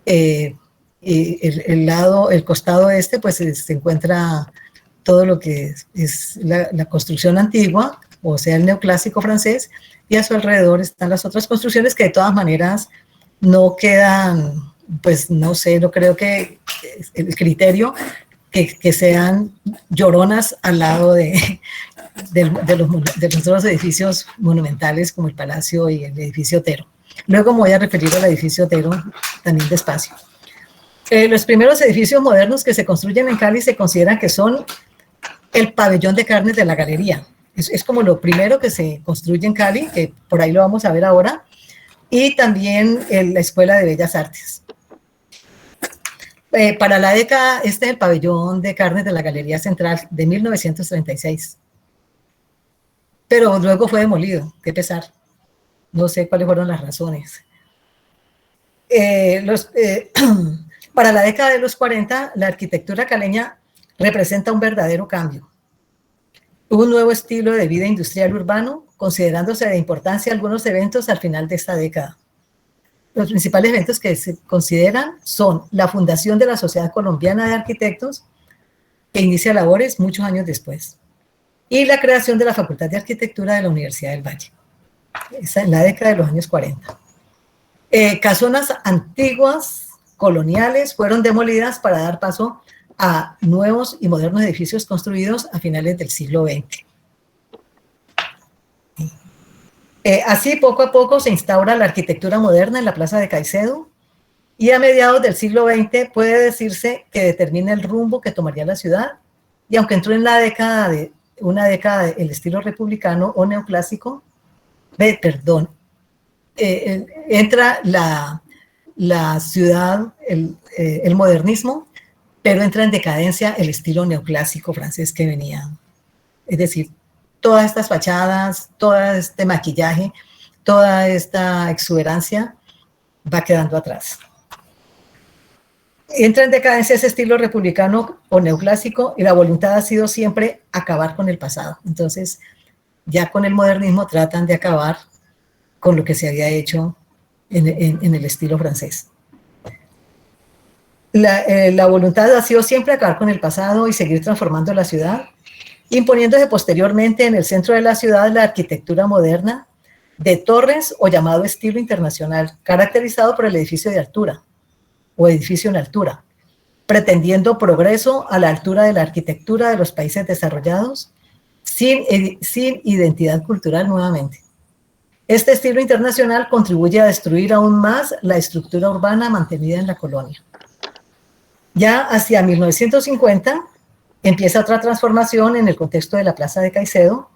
Y el costado este, pues se encuentra todo lo que es la construcción antigua, o sea, el neoclásico francés, y a su alrededor están las otras construcciones que de todas maneras no quedan, pues no sé, no creo que el criterio que sean lloronas al lado de los otros edificios monumentales como el Palacio y el edificio Otero. Luego me voy a referir al edificio Otero también despacio. Los primeros edificios modernos que se construyen en Cali se consideran que son el pabellón de carnes de la galería. Es como lo primero que se construye en Cali, que por ahí lo vamos a ver ahora, y también la Escuela de Bellas Artes. Para la década, este es el pabellón de carnes de la Galería Central de 1936. Pero luego fue demolido, qué pesar. No sé cuáles fueron las razones. Para la década de los 40, la arquitectura caleña representa un verdadero cambio. un nuevo estilo de vida industrial urbano, considerándose de importancia algunos eventos al final de esta década. Los principales eventos que se consideran son la fundación de la Sociedad Colombiana de Arquitectos, que inicia labores muchos años después, y la creación de la Facultad de Arquitectura de la Universidad del Valle, esa en la década de los años 40. Casonas antiguas, coloniales, fueron demolidas para dar paso a nuevos y modernos edificios construidos a finales del siglo XX. Así, poco a poco se instaura la arquitectura moderna en la Plaza de Caicedo, y a mediados del siglo XX puede decirse que determina el rumbo que tomaría la ciudad, y aunque entró en una década del estilo republicano o neoclásico, entra la ciudad, el modernismo, pero entra en decadencia el estilo neoclásico francés que venía. Es decir, todas estas fachadas, todo este maquillaje, toda esta exuberancia va quedando atrás. Entra en decadencia ese estilo republicano o neoclásico, y la voluntad ha sido siempre acabar con el pasado. Entonces, ya con el modernismo tratan de acabar con lo que se había hecho en el estilo francés. La voluntad ha sido siempre acabar con el pasado y seguir transformando la ciudad, imponiéndose posteriormente en el centro de la ciudad la arquitectura moderna de torres o llamado estilo internacional, caracterizado por el edificio de altura o edificio en altura, pretendiendo progreso a la altura de la arquitectura de los países desarrollados, sin identidad cultural nuevamente. Este estilo internacional contribuye a destruir aún más la estructura urbana mantenida en la colonia. Ya hacia 1950 empieza otra transformación en el contexto de la Plaza de Caicedo,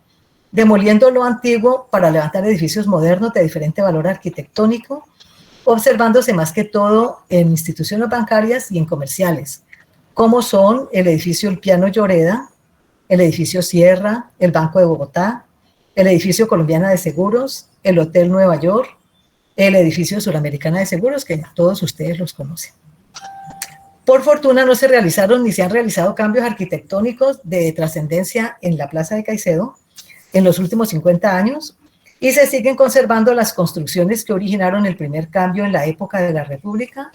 demoliendo lo antiguo para levantar edificios modernos de diferente valor arquitectónico, observándose más que todo en instituciones bancarias y en comerciales, como son el edificio El Piano Lloreda, el edificio Sierra, el Banco de Bogotá, el edificio Colombiana de Seguros, el Hotel Nueva York, el edificio Suramericana de Seguros, que todos ustedes los conocen. Por fortuna no se realizaron ni se han realizado cambios arquitectónicos de trascendencia en la Plaza de Caicedo en los últimos 50 años, y se siguen conservando las construcciones que originaron el primer cambio en la época de la República,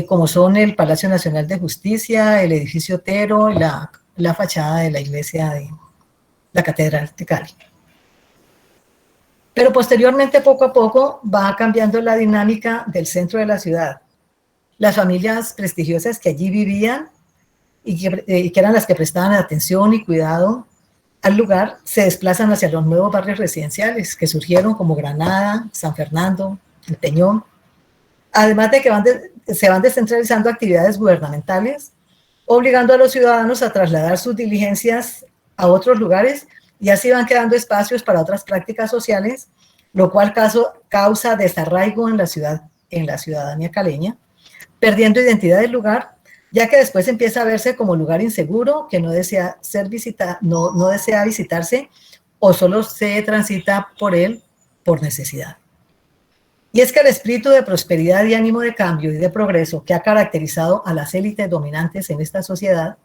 como son el Palacio Nacional de Justicia, el edificio Otero, la fachada de la iglesia de la Catedral de Cali. Pero posteriormente, poco a poco, va cambiando la dinámica del centro de la ciudad. Las familias prestigiosas que allí vivían y que eran las que prestaban atención y cuidado al lugar, se desplazan hacia los nuevos barrios residenciales que surgieron, como Granada, San Fernando, El Peñón, además de que se van descentralizando actividades gubernamentales, obligando a los ciudadanos a trasladar sus diligencias a otros lugares, y así van quedando espacios para otras prácticas sociales, lo cual causa desarraigo en la ciudadanía caleña, perdiendo identidad del lugar, ya que después empieza a verse como lugar inseguro que no desea no desea visitarse, o solo se transita por él por necesidad. Y es que el espíritu de prosperidad y ánimo de cambio y de progreso que ha caracterizado a las élites dominantes en esta sociedad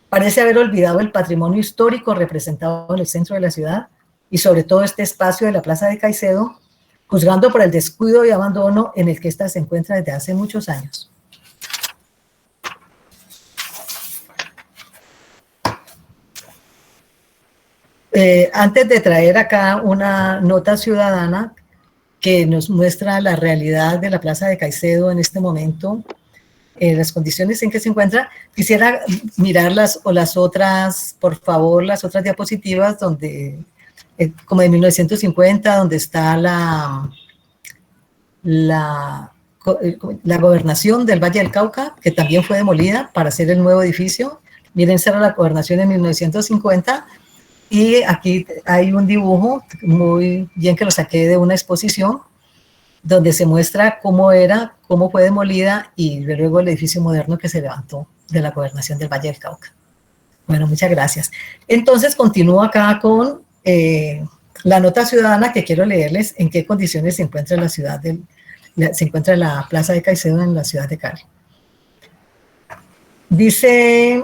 parece haber olvidado el patrimonio histórico representado en el centro de la ciudad, y sobre todo este espacio de la Plaza de Caicedo, juzgando por el descuido y abandono en el que ésta se encuentra desde hace muchos años. Antes de traer acá una nota ciudadana que nos muestra la realidad de la Plaza de Caicedo en este momento, las condiciones en que se encuentra, quisiera mirar las otras, por favor, las otras diapositivas, donde, como de 1950, donde está la gobernación del Valle del Cauca, que también fue demolida para hacer el nuevo edificio. Miren, será la gobernación en 1950, y aquí hay un dibujo muy bien que lo saqué de una exposición, donde se muestra cómo fue demolida, y luego el edificio moderno que se levantó de la gobernación del Valle del Cauca. Bueno, muchas gracias. Entonces, continúo acá con la nota ciudadana, que quiero leerles en qué condiciones se encuentra la Plaza de Caicedo en la ciudad de Cali. Dice,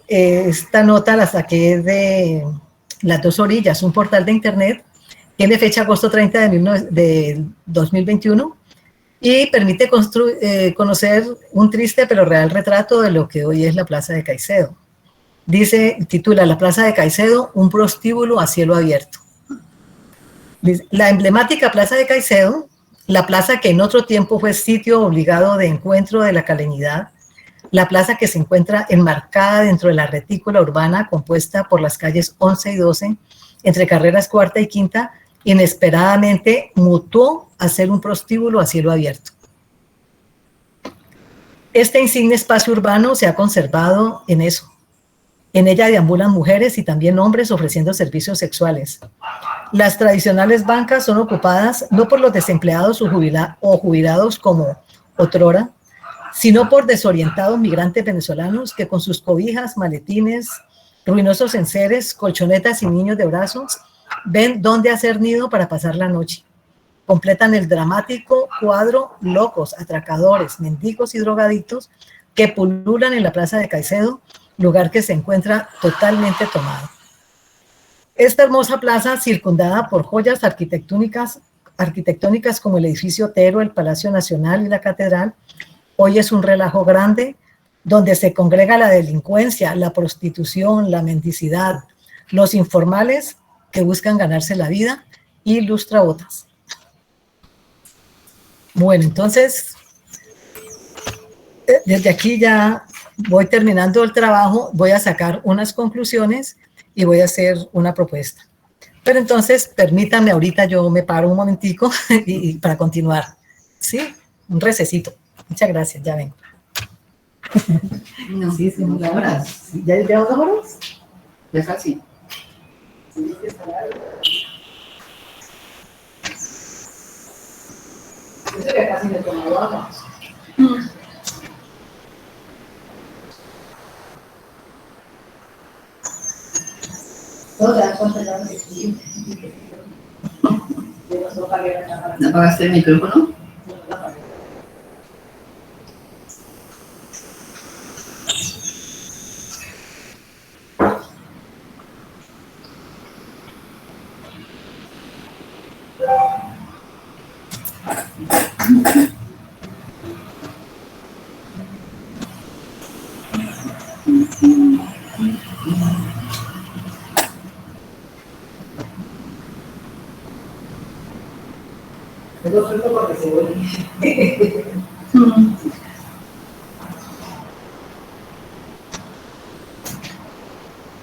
esta nota la saqué Las Dos Orillas, un portal de internet, tiene fecha agosto 30 de 2021 y permite conocer un triste pero real retrato de lo que hoy es la Plaza de Caicedo. Titula La Plaza de Caicedo, un prostíbulo a cielo abierto. La emblemática Plaza de Caicedo, la plaza que en otro tiempo fue sitio obligado de encuentro de la calenidad, la plaza que se encuentra enmarcada dentro de la retícula urbana compuesta por las calles 11 y 12, entre carreras cuarta y quinta, inesperadamente mutó a ser un prostíbulo a cielo abierto. Este insigne espacio urbano se ha conservado en eso. En ella deambulan mujeres y también hombres ofreciendo servicios sexuales. Las tradicionales bancas son ocupadas no por los desempleados o jubilados como otrora, sino por desorientados migrantes venezolanos que con sus cobijas, maletines, ruinosos enseres, colchonetas y niños de brazos ven dónde hacer nido para pasar la noche. Completan el dramático cuadro locos, atracadores, mendigos y drogadictos que pululan en la Plaza de Caicedo, lugar que se encuentra totalmente tomado. Esta hermosa plaza, circundada por joyas arquitectónicas como el edificio Otero, el Palacio Nacional y la Catedral, hoy es un relajo grande donde se congrega la delincuencia, la prostitución, la mendicidad, los informales que buscan ganarse la vida y lustrabotas. Bueno, entonces, desde aquí ya voy terminando el trabajo, voy a sacar unas conclusiones y voy a hacer una propuesta. Pero entonces, permítanme, ahorita yo me paro un momentico y para continuar. ¿Sí? Un recesito. Muchas gracias, ya vengo. No, Sí, no, horas. ¿Ya llevamos 2 horas? ya casi. Sí, está largo. Eso que casi me tomó agua. No te das cuenta ya de que ¿No apagaste el micrófono? Tengo suerte porque se vuelve.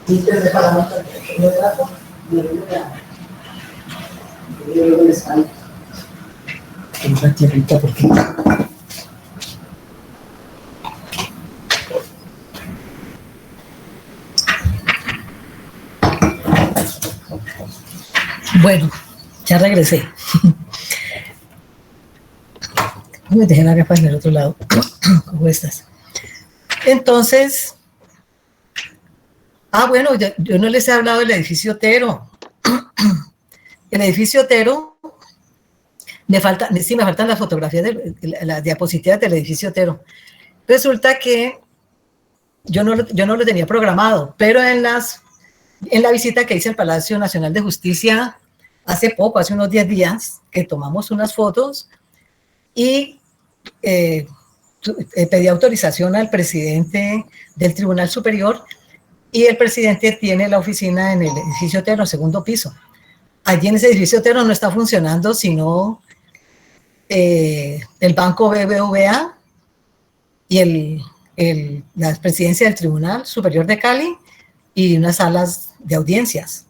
Y te preparamos el rato de la espalda. Una tierrita porque. Bueno, ya regresé. Me dejé la gafas en el otro lado, como estas. Entonces, bueno, yo no les he hablado del edificio Otero. El edificio Otero, me faltan las fotografías, las diapositivas del edificio Otero. Resulta que yo no lo tenía programado, pero en la visita que hice al Palacio Nacional de Justicia hace poco, hace unos 10 días, que tomamos unas fotos y pedí autorización al presidente del Tribunal Superior y el presidente tiene la oficina en el edificio Otero, segundo piso. Allí en ese edificio Otero no está funcionando sino el Banco BBVA y la presidencia del Tribunal Superior de Cali y unas salas de audiencias.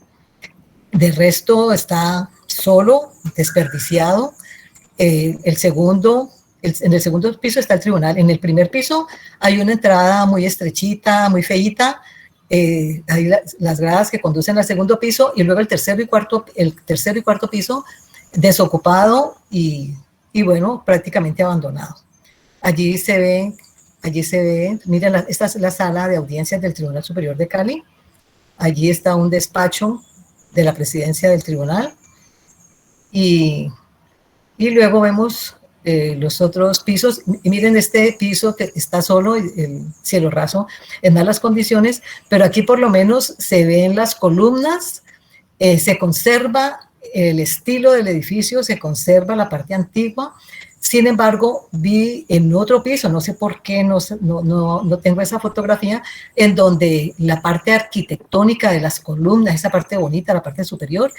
De resto está solo, desperdiciado. En el segundo piso está el tribunal. En el primer piso hay una entrada muy estrechita, muy feíta. Hay las gradas que conducen al segundo piso y luego el tercero y cuarto piso desocupado y bueno, prácticamente abandonado. Allí se ve, miren, esta es la sala de audiencias del Tribunal Superior de Cali. Allí está un despacho de la presidencia del tribunal y luego vemos los otros pisos. Y miren este piso que está solo, el cielo raso, en malas condiciones, pero aquí por lo menos se ven las columnas Se conserva el estilo del edificio, se conserva la parte antigua. Sin embargo, vi en otro piso, no sé por qué, no tengo esa fotografía, en donde la parte arquitectónica de las columnas, esa parte bonita, la parte superior,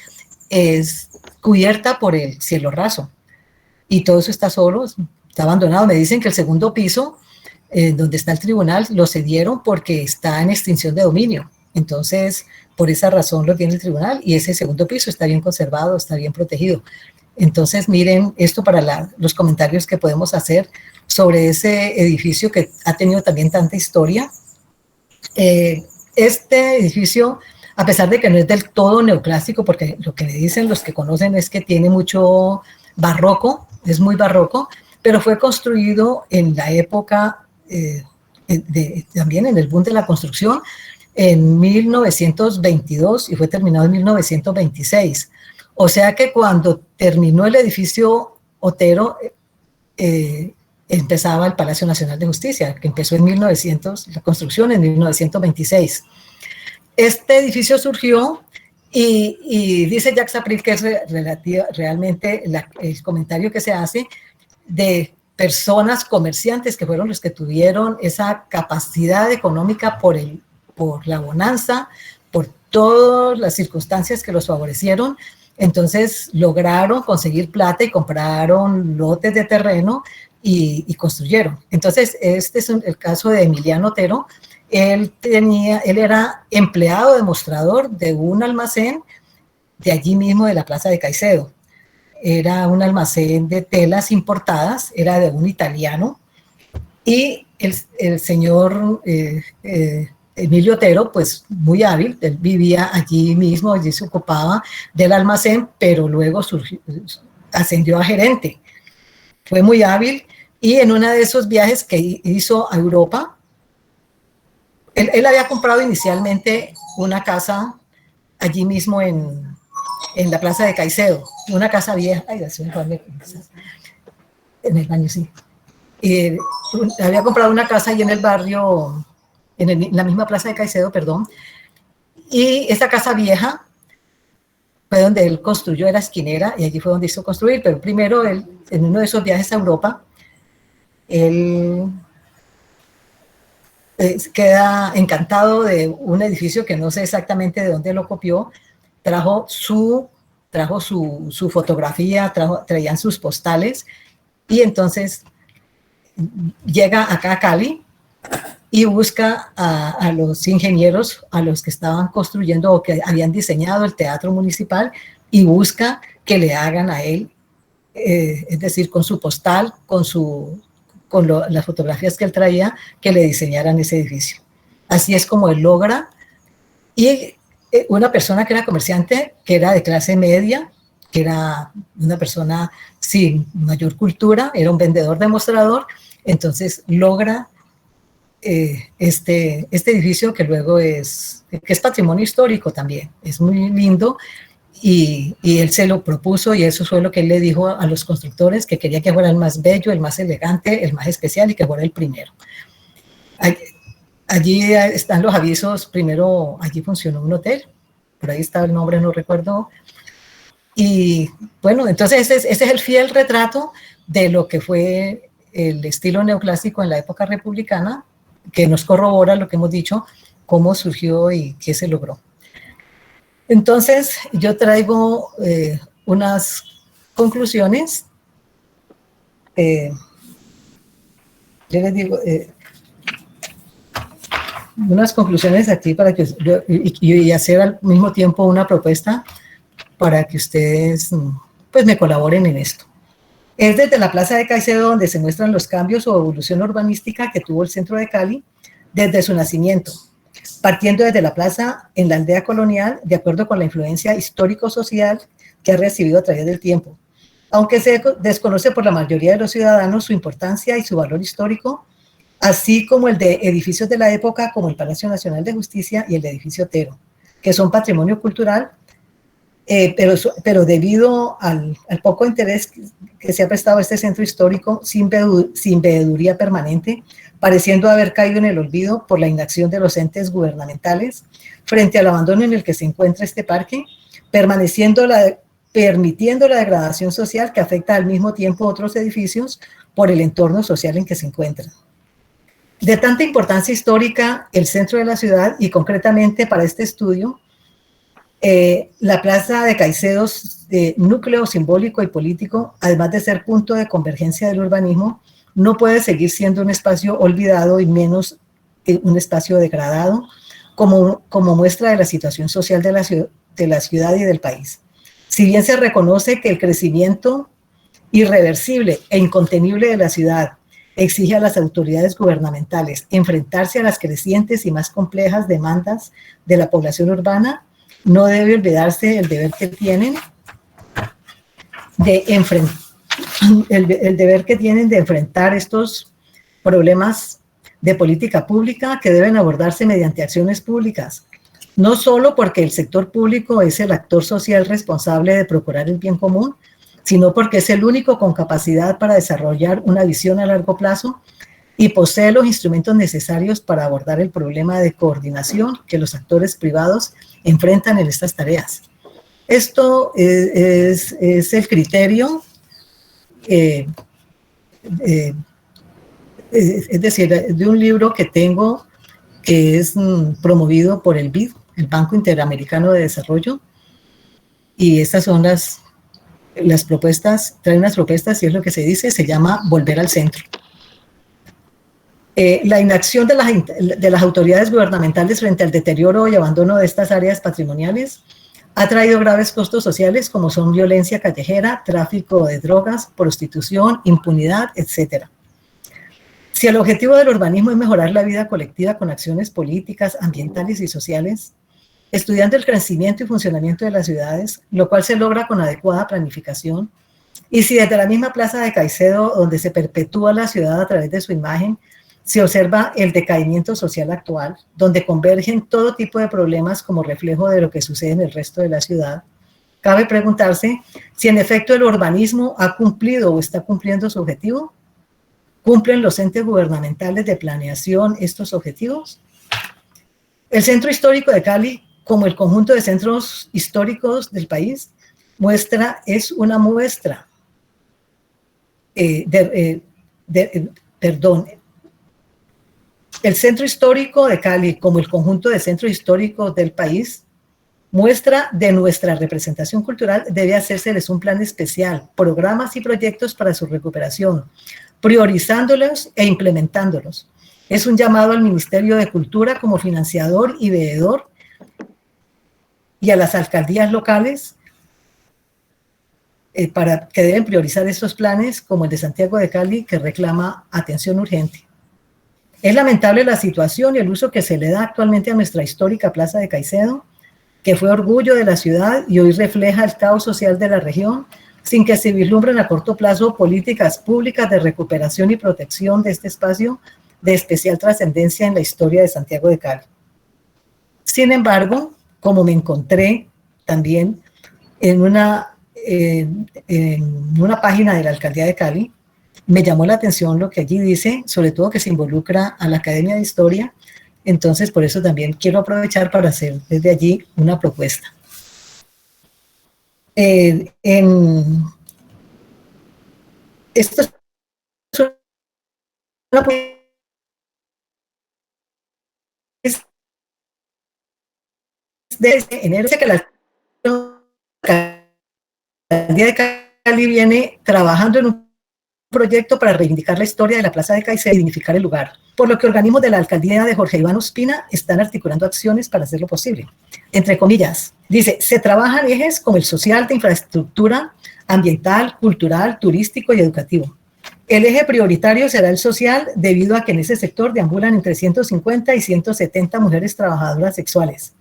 es cubierta por el cielo raso. Y todo eso está solo, está abandonado. Me dicen que el segundo piso, donde está el tribunal, lo cedieron porque está en extinción de dominio. Entonces, por esa razón lo tiene el tribunal y ese segundo piso está bien conservado, está bien protegido. Entonces, miren esto para los comentarios que podemos hacer sobre ese edificio que ha tenido también tanta historia. Este edificio, a pesar de que no es del todo neoclásico, porque lo que le dicen los que conocen es que tiene mucho barroco, es muy barroco, pero fue construido en la época, también en el boom de la construcción, en 1922 y fue terminado en 1926. O sea que cuando terminó el edificio Otero, empezaba el Palacio Nacional de Justicia, que empezó en 1900, la construcción en 1926. Este edificio surgió y dice Jacques April que es realmente el comentario que se hace de personas comerciantes que fueron los que tuvieron esa capacidad económica por la bonanza, por todas las circunstancias que los favorecieron. Entonces lograron conseguir plata y compraron lotes de terreno y construyeron. Entonces este es el caso de Emiliano Otero. Él era empleado de mostrador de un almacén de allí mismo de la Plaza de Caicedo. Era un almacén de telas importadas, era de un italiano, y el señor Emilio Otero, pues muy hábil, él vivía allí mismo, allí se ocupaba del almacén, pero luego ascendió a gerente. Fue muy hábil y en uno de esos viajes que hizo a Europa, él había comprado inicialmente una casa allí mismo en la Plaza de Caicedo, una casa vieja, en el baño, sí. Había comprado una casa allí en el barrio, en la misma Plaza de Caicedo, perdón, y esa casa vieja fue donde él construyó, era esquinera, y allí fue donde hizo construir, pero primero él, en uno de esos viajes a Europa, él queda encantado de un edificio que no sé exactamente de dónde lo copió, trajo su fotografía, traían sus postales, y entonces llega acá a Cali y busca a los ingenieros, a los que estaban construyendo o que habían diseñado el teatro municipal, y busca que le hagan a él, es decir, con su postal, las fotografías que él traía, que le diseñaran ese edificio. Así es como él logra, y una persona que era comerciante, que era de clase media, que era una persona sin mayor cultura, era un vendedor de mostrador, entonces logra este edificio que luego que es patrimonio histórico también, es muy lindo, y él se lo propuso, y eso fue lo que él le dijo a los constructores, que quería que fuera el más bello, el más elegante, el más especial, y que fuera el primero. Allí están los avisos. Primero allí funcionó un hotel, por ahí está el nombre, no recuerdo, y bueno, entonces ese es el fiel retrato de lo que fue el estilo neoclásico en la época republicana, que nos corrobora lo que hemos dicho, cómo surgió y qué se logró. Entonces, yo traigo unas conclusiones. Yo les digo, unas conclusiones aquí para que y hacer al mismo tiempo una propuesta para que ustedes pues me colaboren en esto. Es desde la Plaza de Caicedo donde se muestran los cambios o evolución urbanística que tuvo el centro de Cali desde su nacimiento, partiendo desde la plaza en la aldea colonial, de acuerdo con la influencia histórico-social que ha recibido a través del tiempo. Aunque se desconoce por la mayoría de los ciudadanos su importancia y su valor histórico, así como el de edificios de la época como el Palacio Nacional de Justicia y el edificio Otero, que son patrimonio cultural, pero debido al poco interés que se ha prestado a este centro histórico, sin veeduría permanente, pareciendo haber caído en el olvido por la inacción de los entes gubernamentales frente al abandono en el que se encuentra este parque, permitiendo la degradación social que afecta al mismo tiempo otros edificios por el entorno social en que se encuentran. De tanta importancia histórica, el centro de la ciudad, y concretamente para este estudio, la Plaza de Caicedo, núcleo simbólico y político, además de ser punto de convergencia del urbanismo, no puede seguir siendo un espacio olvidado y menos un espacio degradado, como muestra de la situación social de la ciudad y del país. Si bien se reconoce que el crecimiento irreversible e incontenible de la ciudad exige a las autoridades gubernamentales enfrentarse a las crecientes y más complejas demandas de la población urbana, no debe olvidarse el deber que tienen de enfrentar estos problemas de política pública que deben abordarse mediante acciones públicas, no solo porque el sector público es el actor social responsable de procurar el bien común, sino porque es el único con capacidad para desarrollar una visión a largo plazo y posee los instrumentos necesarios para abordar el problema de coordinación que los actores privados enfrentan en estas tareas. Esto es el criterio, es decir, de un libro que tengo que es promovido por el BID, el Banco Interamericano de Desarrollo, y estas son las propuestas, trae unas propuestas y es lo que se dice, se llama volver al centro. La inacción de las autoridades gubernamentales frente al deterioro y abandono de estas áreas patrimoniales ha traído graves costos sociales como son violencia callejera, tráfico de drogas, prostitución, impunidad, etc. Si el objetivo del urbanismo es mejorar la vida colectiva con acciones políticas, ambientales y sociales, estudiando el crecimiento y funcionamiento de las ciudades, lo cual se logra con adecuada planificación, y si desde la misma Plaza de Caicedo, donde se perpetúa la ciudad a través de su imagen, se observa el decaimiento social actual, donde convergen todo tipo de problemas como reflejo de lo que sucede en el resto de la ciudad, cabe preguntarse si en efecto el urbanismo ha cumplido o está cumpliendo su objetivo. ¿Cumplen los entes gubernamentales de planeación estos objetivos? El Centro Histórico de Cali, como el conjunto de centros históricos del país, es una muestra, el Centro Histórico de Cali, como el conjunto de centros históricos del país, muestra de nuestra representación cultural, debe hacérseles un plan especial, programas y proyectos para su recuperación, priorizándolos e implementándolos. Es un llamado al Ministerio de Cultura como financiador y veedor y a las alcaldías locales para que deben priorizar estos planes, como el de Santiago de Cali, que reclama atención urgente. Es lamentable la situación y el uso que se le da actualmente a nuestra histórica Plaza de Caicedo, que fue orgullo de la ciudad y hoy refleja el caos social de la región, sin que se vislumbren a corto plazo políticas públicas de recuperación y protección de este espacio de especial trascendencia en la historia de Santiago de Cali. Sin embargo, como me encontré también en una página de la Alcaldía de Cali, me llamó la atención lo que allí dice, sobre todo que se involucra a la Academia de Historia, entonces por eso también quiero aprovechar para hacer desde allí una propuesta. Esto es una desde enero, que la Alcaldía de Cali viene trabajando en un proyecto para reivindicar la historia de la Plaza de Caicedo y dignificar el lugar, por lo que organismos de la alcaldía de Jorge Iván Ospina están articulando acciones para hacerlo posible. Entre comillas, dice, se trabajan ejes como el social, de infraestructura, ambiental, cultural, turístico y educativo. El eje prioritario será el social, debido a que en ese sector deambulan entre 150 y 170 mujeres trabajadoras sexuales,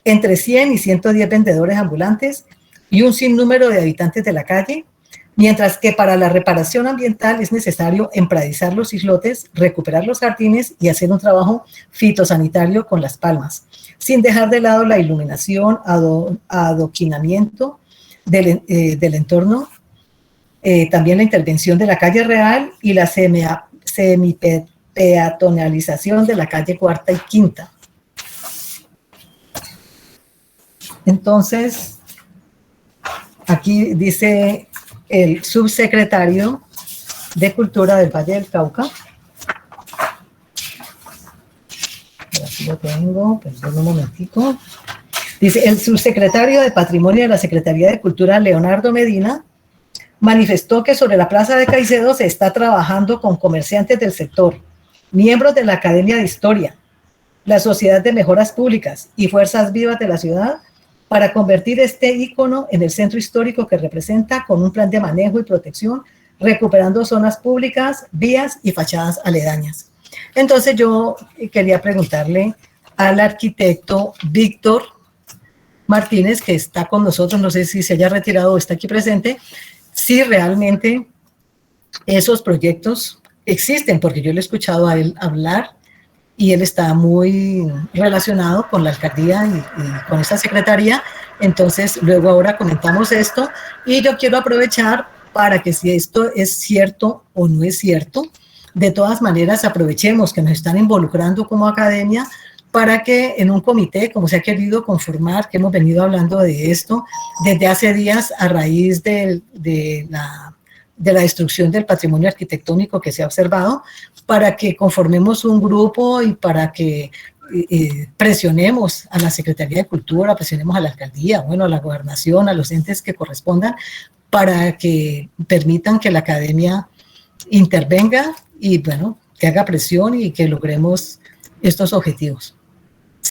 entre 100 y 110 vendedores ambulantes y un sinnúmero de habitantes de la calle, mientras que para la reparación ambiental es necesario empradizar los islotes, recuperar los jardines y hacer un trabajo fitosanitario con las palmas, sin dejar de lado la iluminación, adoquinamiento del entorno, también la intervención de la calle Real y la semipeatonalización de la calle Cuarta y Quinta. Entonces, Aquí dice el subsecretario de Cultura del Valle del Cauca. Aquí lo tengo, perdón un momentico. Dice, el subsecretario de Patrimonio de la Secretaría de Cultura, Leonardo Medina, manifestó que sobre la Plaza de Caicedo se está trabajando con comerciantes del sector, miembros de la Academia de Historia, la Sociedad de Mejoras Públicas y Fuerzas Vivas de la ciudad para convertir este ícono en el centro histórico que representa con un plan de manejo y protección, recuperando zonas públicas, vías y fachadas aledañas. Entonces yo quería preguntarle al arquitecto Víctor Martínez, que está con nosotros, no sé si se haya retirado o está aquí presente, si realmente esos proyectos existen, porque yo le he escuchado a él hablar y él está muy relacionado con la alcaldía y con esta secretaría. Entonces, luego ahora comentamos esto y yo quiero aprovechar para que si esto es cierto o no es cierto, de todas maneras aprovechemos que nos están involucrando como academia para que en un comité, como se ha querido conformar, que hemos venido hablando de esto desde hace días a raíz de la destrucción del patrimonio arquitectónico que se ha observado, para que conformemos un grupo y para que presionemos a la Secretaría de Cultura, presionemos a la alcaldía, bueno, a la gobernación, a los entes que correspondan, para que permitan que la academia intervenga y, bueno, que haga presión y que logremos estos objetivos.